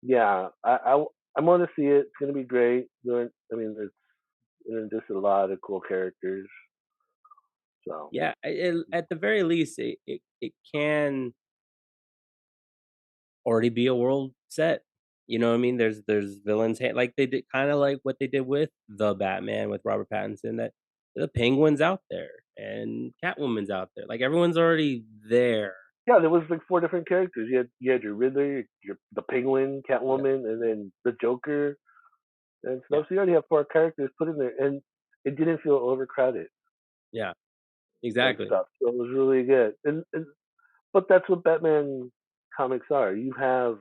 yeah. I want to see it. It's gonna be great. I mean, there's just a lot of cool characters. So yeah, at the very least, it can already be a world set. You know what I mean? There's villains like they did kind of like what they did with the Batman with Robert Pattinson. That the Penguin's out there and Catwoman's out there. Like everyone's already there. yeah, there was like four different characters. You had your Riddler, your the Penguin, Yeah, Catwoman, and then the Joker and yeah, stuff. So you already have four characters put in there, and it didn't feel overcrowded yeah. and Exactly. stuff. So it was really good. And but that's what Batman comics are. You have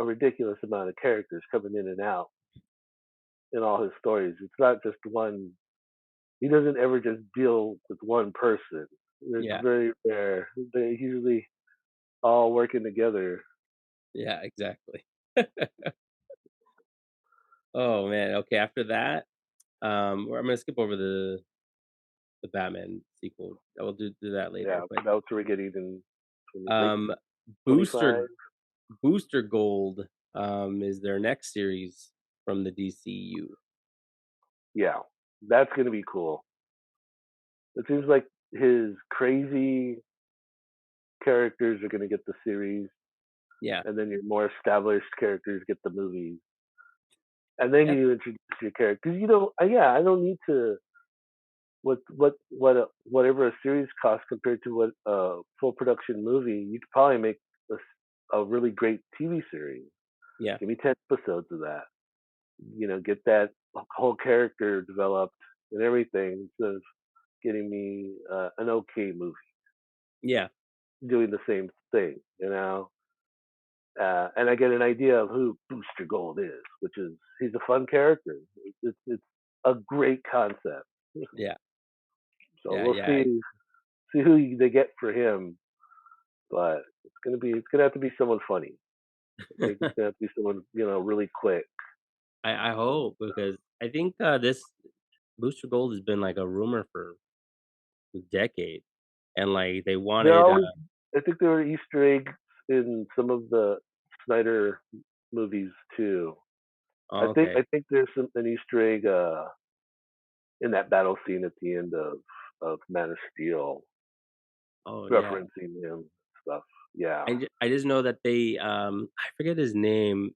a ridiculous amount of characters coming in and out in all his stories. It's not just one. He doesn't ever just deal with one person. It's Yeah, very rare. They usually all working together. yeah. Exactly. Oh man. Okay. After that, I'm gonna skip over the Batman sequel. I will do that later. Yeah, But that's what we're getting in 26, um, 25. Booster Booster Gold is their next series from the DCU. Yeah, that's gonna be cool. It seems like his crazy characters are gonna get the series, Yeah, and then your more established characters get the movies, and then yeah, you introduce your characters. You know, yeah, I don't need to whatever a series costs compared to what a full production movie. You could probably make a really great TV series. yeah, Give me 10 episodes of that. You know, get that whole character developed and everything instead of getting me an okay movie yeah, doing the same thing. You know, and I get an idea of who Booster Gold is, which is he's a fun character. It's a great concept. yeah, So yeah, we'll yeah, see who they get for him, but it's gonna have to be someone funny. I think it's gonna have to be someone really quick. I hope because I think this Booster Gold has been like a rumor for a decade, and like they There wanted. always I think there were Easter eggs in some of the Snyder movies too. Oh, okay. I think there's an Easter egg in that battle scene at the end of Man of Steel, Oh yeah. referencing him stuff. Yeah. I just know that they I forget his name.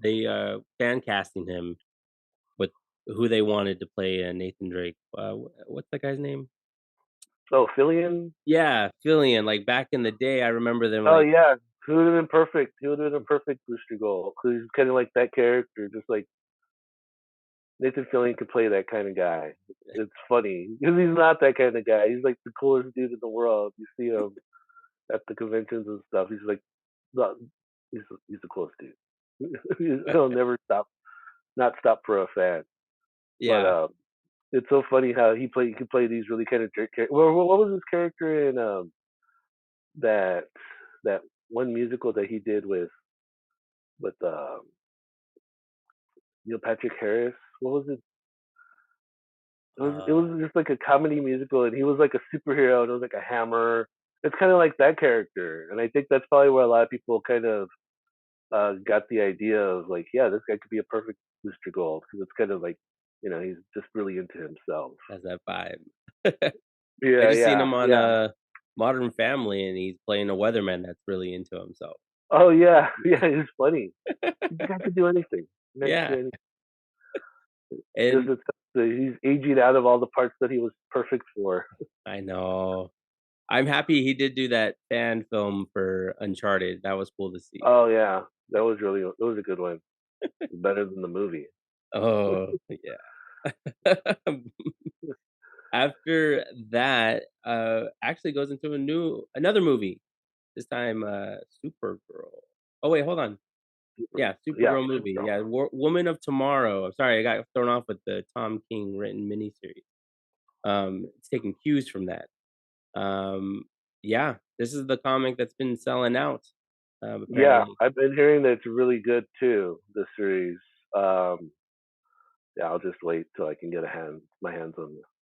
They fan casting him with who they wanted to play Nathan Drake. What's that guy's name? Oh, Fillion. Yeah, Fillion. Like back in the day, I remember them Oh like yeah. He would have been perfect. He would have been a perfect Booster Gold. 'Cause he's kind of like that character, just like Nathan Fillion could play that kind of guy. It's funny because he's not that kind of guy. He's like the coolest dude in the world. You see him at the conventions and stuff. He's like, the, he's the coolest dude. He'll never not stop for a fan. But yeah. it's so funny how he could play these really kind of jerk characters. Well, what was his character in that that one musical that he did with Neil Patrick Harris? What was it? It was just like a comedy musical, and he was like a superhero, and it was like a hammer. It's kind of like that character, and I think that's probably where a lot of people kind of got the idea of like, yeah, this guy could be a perfect Mr. Gold because it's kind of like, he's just really into himself. Has that vibe. I Yeah, just seen yeah, him on yeah. Modern Family, and he's playing a weatherman that's really into himself. Oh yeah, yeah. He's funny. The guy could do anything. The guy could do Yeah, anything. Just and he's aging out of all the parts that he was perfect for. I know. I'm happy he did do that fan film for Uncharted. That was cool to see. Oh yeah, that was a good one. Better than the movie. Oh, yeah. After that, actually goes into another movie. This time, Supergirl. Oh wait, hold on. Yeah, Yeah, Supergirl movie. Supergirl. Yeah, Woman of Tomorrow. I'm sorry, I got thrown off with the Tom King written miniseries. It's taking cues from that. Um, yeah, this is the comic that's been selling out. Yeah, Apparently. I've been hearing that it's really good too. The series. Um, yeah, I'll just wait till I can get my hands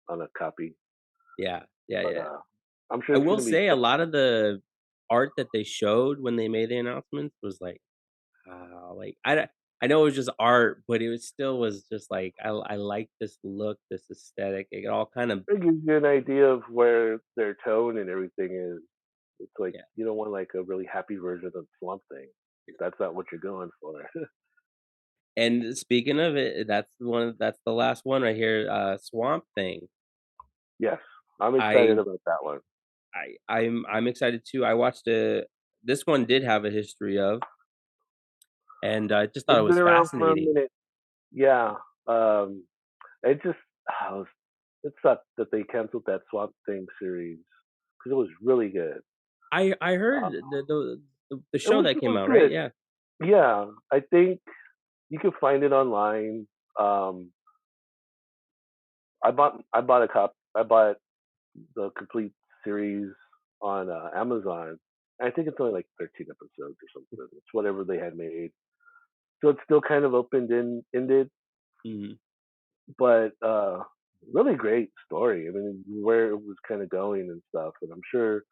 on a copy. Yeah, yeah, But yeah. I'm sure I it's will gonna be say a good. lot of the art that they showed when they made the announcements was like, like I know it was just art, but it was still was just like I like this look, this aesthetic. It all kind of It gives you an idea of where their tone and everything is. It's like yeah. you don't want like a really happy version of Swamp Thing. That's not what you're going for. And speaking of it, that's the last one right here, Swamp Thing. Yes, I'm excited I about that one. I'm excited too. I watched this one did have a history of, and I just thought it It's been was around for a fascinating. minute. Yeah. It just it sucked that they canceled that Swamp Thing series because it was really good. I heard Uh, the it show was that came really out, right? good. Yeah. Yeah, I think you can find it online. I bought the complete series on Amazon. I think it's only like 13 episodes or something. It's whatever they had made. So it's still kind of ended, Mhm. but really great story. I mean, where it was kind of going and stuff. And I'm sure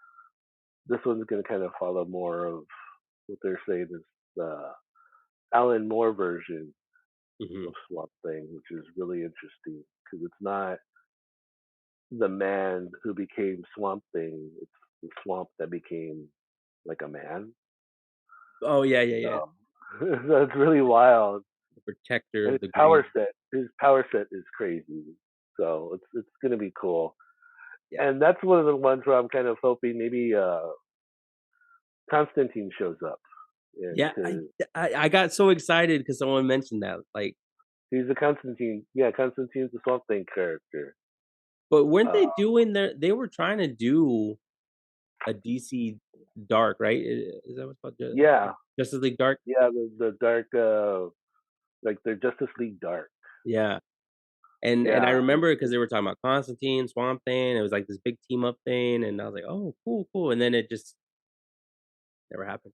this one's going to kind of follow more of what they're saying is the Alan Moore version of Mhm. Swamp Thing, which is really interesting because it's not the man who became Swamp Thing; it's the swamp that became like a man. Oh, yeah, yeah, yeah. So, so it's really wild. The protector And of the green. his power set is crazy. So it's gonna be cool. Yeah. And that's one of the ones where I'm kind of hoping maybe Constantine shows up, and Yeah, because I got so excited because someone mentioned that, like he's a Constantine. Yeah, Constantine's the Swamp Thing character. but weren't Uh, they doing they were trying to do a DC Dark, right? Is that what's called? yeah, Justice League Dark? yeah, the dark, like the Justice League Dark. Yeah. And I Yeah, remember because they were talking about Constantine, Swamp Thing, it was like this big team up thing, and I was like, "Oh, cool, cool," and then it just never happened.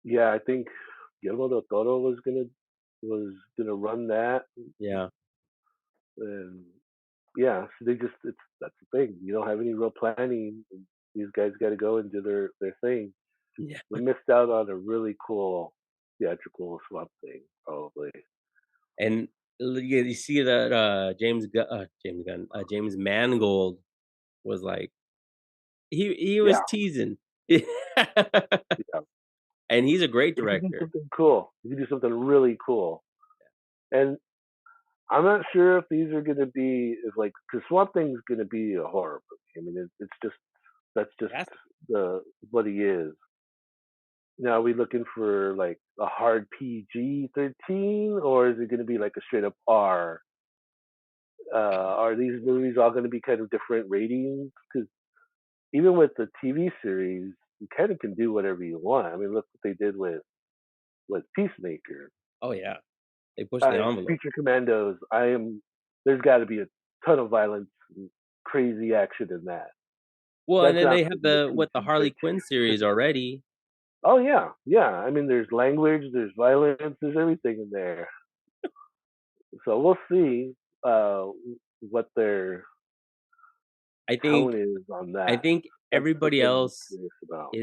yeah. I think Guillermo del Toro was gonna run that, Yeah. and yeah, so they just it's that's the thing. You don't have any real planning. These guys got to go and do their thing. Yeah. We missed out on a really cool theatrical Swamp Thing, probably. And yeah, you see that, James Mangold was like he Yeah, was teasing. yeah. And he's a great You could do director. something cool. You could do something really cool. And I'm not sure if these are going to be if like because Swamp Thing's going to be a horror movie. I mean, it's just that's just Yes. the what he is. Now, are we looking for like a hard PG-13, or is it going to be like a straight up R? Are these movies all going to be kind of different ratings? Because even with the TV series, you kind of can do whatever you want. I mean, look what they did with Peacemaker. Oh, yeah. They pushed the envelope. Future Commandos. There's got to be a ton of violence and crazy action in that. Well, and That's then not they going to have be a the Harley Quinn PG-13. series already. Oh yeah, yeah. I mean, there's language, there's violence, there's everything in there. So we'll see uh, what their I tone think is on I that. think That's the everybody thing I'm else curious about.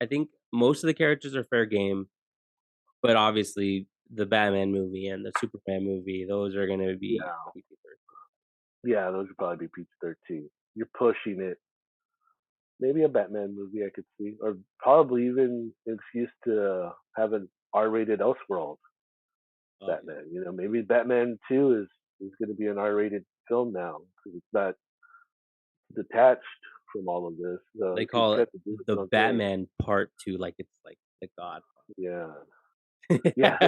I think most of the characters are fair game. But obviously, the Batman movie and the Superman movie, those are gonna be Yeah, PG-13. yeah, those would probably be PG-13. You're pushing it. Maybe a Batman movie I could see, or probably even an excuse to have an R-rated Elseworld Oh, yeah. Batman. You know, maybe Batman 2 is going to be an R-rated film now because it's not detached from all of this. So They it could call it get to do its the own thing. Batman Part 2, like it's like The God. Yeah, yeah,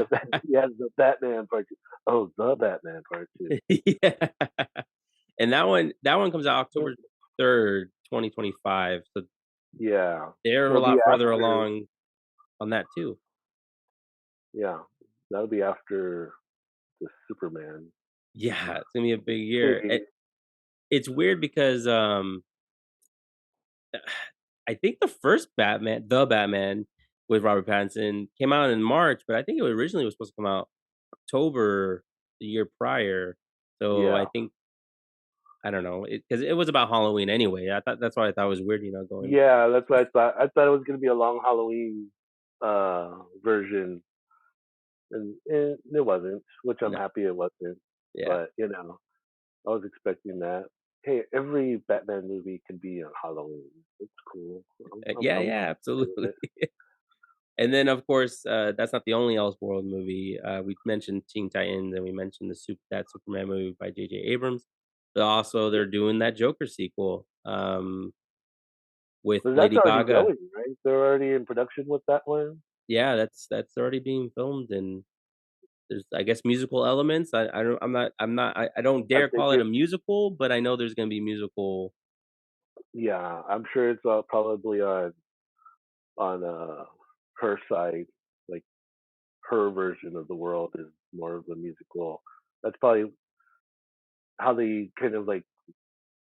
yeah. The Batman part 2. Oh, the Batman part 2. Yeah. And that one comes out October 3rd, 2025, so Yeah, they're a it'll be lot further after. along on that too. Yeah, that'll be after the Superman Yeah, it's gonna be a big year. movie. It's weird because, I think the first Batman with Robert Pattinson came out in March, but I think it originally was supposed to come out October the year prior. So I Yeah, think I don't know, because it was about Halloween anyway. I thought that's why I thought it was weird, going. yeah, that's what I thought. I thought it was gonna be a long Halloween version, and it wasn't, which I'm No, happy it wasn't. yeah, But I was expecting that. Hey, every Batman movie can be on Halloween. It's cool. yeah, I'm yeah, okay with absolutely. it. And then, of course, that's not the only Elseworld movie. We mentioned Teen Titans, and we mentioned that Superman movie by J.J. Abrams. But also, Yeah, they're doing that Joker sequel with but that's Lady already Gaga. going, right? They're already in production with that one. Yeah, that's already being filmed, and there's, I guess, musical elements. I don't I dare think call it a it. musical, but I know there's gonna be musical. Yeah, I'm sure it's probably on her side, like her version of the world is more of the musical. That's probably how they kind of like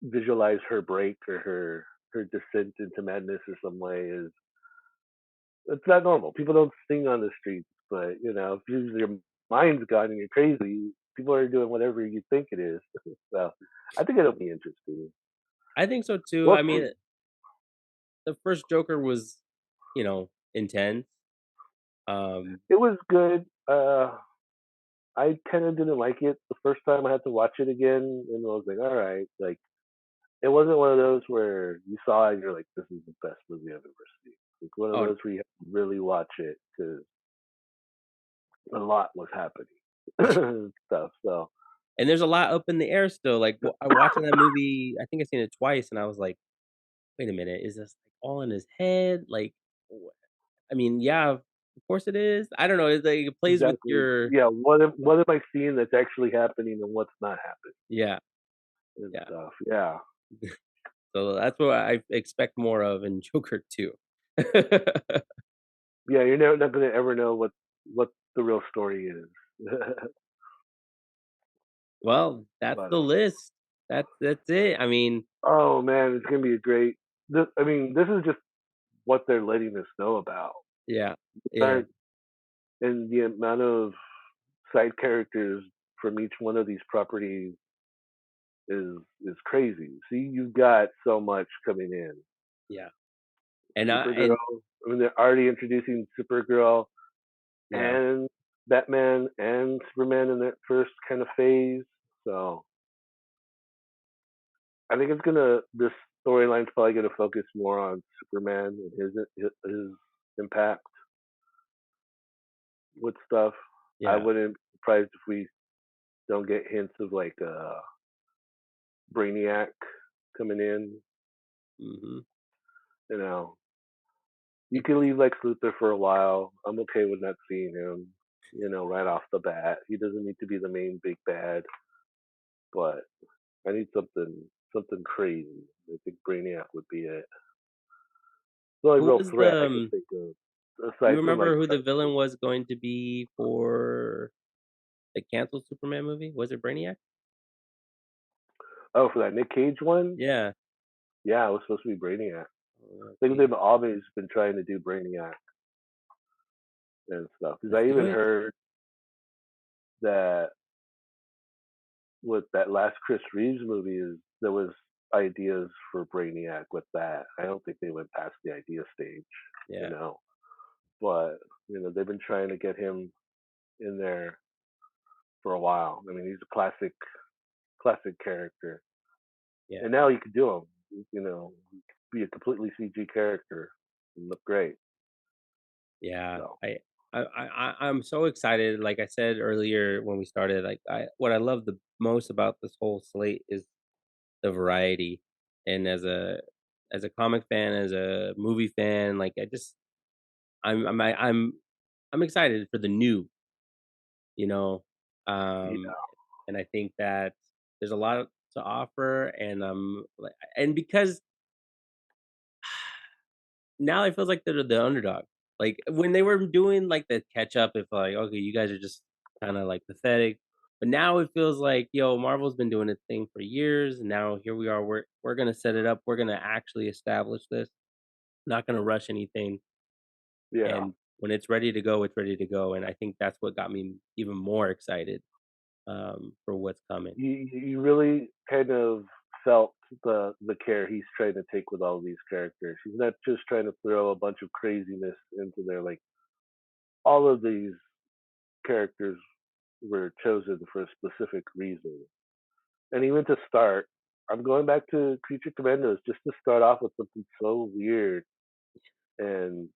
visualize her break or her descent into madness or some way is it's not normal. People don't sing on the streets, but if your mind's gone and you're crazy, people are doing whatever you think it is. So I think it'll be interesting. I think so too. We'll I mean, see. the first Joker was, intense. Um, It was good. I kind of didn't like it the first time. I had to watch it again, and I was like, all right, like it wasn't one of those where you saw it and you're like, this is the best movie I've ever seen. Like one of oh, those where you have to really watch it because a lot was happening and stuff. So and there's a lot up in the air still. Like, I watching that movie, I think I seen it twice, and I was like, "Wait a minute, is this, like, all in his head?" Like, wha I mean, yeah, of course it is. I don't know, it's like it plays with exactly, your. yeah. What am I seeing that's actually happening and what's not happening Yeah, and yeah. stuff? Yeah, So that's what I expect more of in Joker 2. yeah. You're never not gonna ever know what the real story is. Well, that's but the list. That's it. I mean, oh man, it's gonna be a great. I mean, this is just what they're letting us know about. yeah, yeah, Aren't and the amount of side characters from each one of these properties is crazy. See, you've got so much coming in. yeah. And Supergirl. I mean, they're already introducing Supergirl yeah, and Batman and Superman in that first kind of phase. So I think this storyline's probably gonna focus more on Superman and his impact with stuff. I yeah. wouldn't be surprised if we don't get hints of like Brainiac coming in. Mhm. You know, you can leave Lex Luthor for a while. I'm okay with not seeing him. Right off the bat, he doesn't need to be the main big bad, but I need something crazy. I think Brainiac would be it. The only Who real was threat the, I can think of, do you aside from like remember who the villain was going to be for the canceled Superman movie? Was it Brainiac? oh, for that Nick Cage one, Yeah. yeah, it was supposed to be Brainiac. Oh, I think geez. they've always been trying to do Brainiac and stuff. Because Let's I do even it. heard that with that last Chris Reeves movie, there was ideas for Brainiac with that. I don't think they went past the idea stage, you Yeah. know. But They've been trying to get him in there for a while. I mean, he's a classic character, Yeah. and now he could do him. He could be a completely CG character and look great. Yeah. So I'm so excited. Like I said earlier when we started, like what I love the most about this whole slate is the variety. And as a comic fan, as a movie fan, like I'm I'm excited for the new, you know. Um yeah, and I think that there's a lot to offer, and because now it feels like they're the underdog. Like, when they were doing, like, the catch up, it's like, "Okay, you guys are just kinda, like, pathetic." But now it feels like, "Yo, Marvel's been doing its thing for years, and now here we are, we're gonna set it up, we're gonna actually establish this, not gonna rush anything, yeah. and when it's ready to go, it's ready to go," and I think that's what got me even more excited, for what's coming. You really kind of felt the care he's trying to take with all these characters. He's not just trying to throw a bunch of craziness into there. Like all of these characters were chosen for a specific reason. And even to start, I'm going back to Creature Commandos just to start off with something so weird, and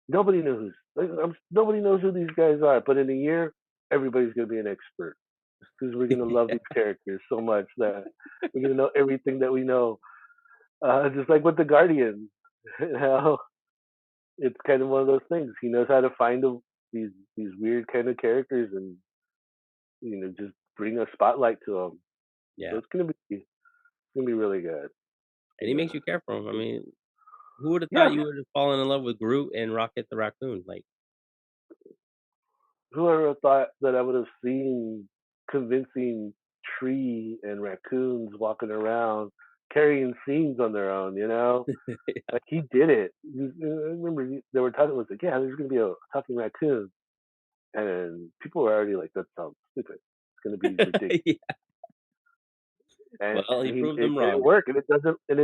nobody knows who these guys are. But in a year, everybody's gonna be an expert because we're gonna love Yeah. these characters so much that we're gonna know everything that we know. Just like with the Guardians, how it's kind of one of those things. He knows how to find these weird kind of characters and just bring a spotlight to them. So Yeah, it's gonna be really good. and he Yeah. makes you care for him. I mean, who would've Yeah, thought you would've fallen in love with Groot and Rocket the Raccoon? Like, whoever thought that I would have seen convincing tree and raccoons walking around carrying scenes on their own, Like he did it. I remember they were talking was like, yeah, there's gonna be a talking raccoon, and people were already like, that sounds stupid. It's gonna be ridiculous, yeah. and Well, he proved it them didn't wrong. work, and it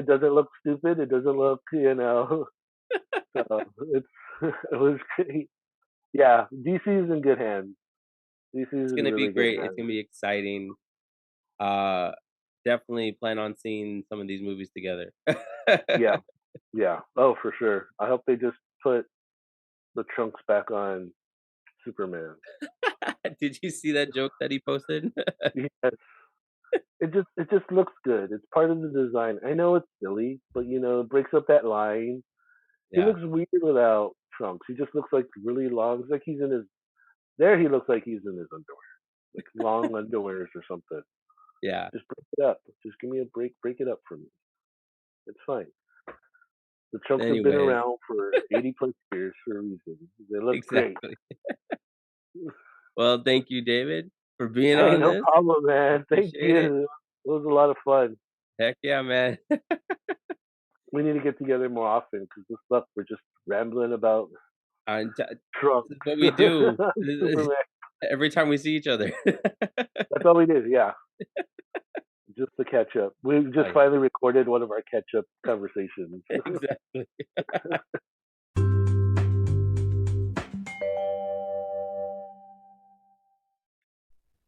doesn't look stupid. It doesn't look, so it's it was great. Yeah, DC's in good hands. DC's It's in gonna be really good great, it's hands. gonna be exciting. Uh, Definitely plan on seeing some of these movies together. Yeah, yeah. Oh, for sure. I hope they just put the trunks back on Superman. Did you see that joke that he posted? Yes, it just looks good. It's part of the design. I know it's silly, but it breaks up that line. He Yeah, looks weird without trunks. He just looks like really long. It's like he's in his there. He looks like he's in his underwear, like long underwears or something. yeah. Just break it up. Just give me a break. Break it up for me. It's fine. The trunks have been Anyways, around for 80 plus years for a reason. They look great. exactly. Well, thank you, David, for being Hey, on no this. problem, man. Thank Appreciate it. you. It was a lot of fun. Heck yeah, man. We need to get together more often because this stuff we're just rambling about And trunks. this is what we do. Superman. Every time we see each other. That's all we did. Yeah, just the catch up. We Oh, just yeah, finally recorded one of our catch up conversations. exactly.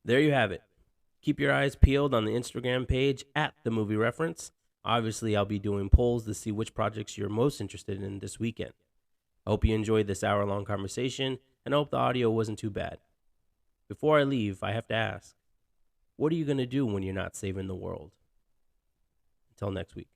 There you have it. Keep your eyes peeled on the Instagram page at The Movie Reference. Obviously, I'll be doing polls to see which projects you're most interested in this weekend. I hope you enjoyed this hour-long conversation, and I hope the audio wasn't too bad. Before I leave, I have to ask, what are you going to do when you're not saving the world? Until next week.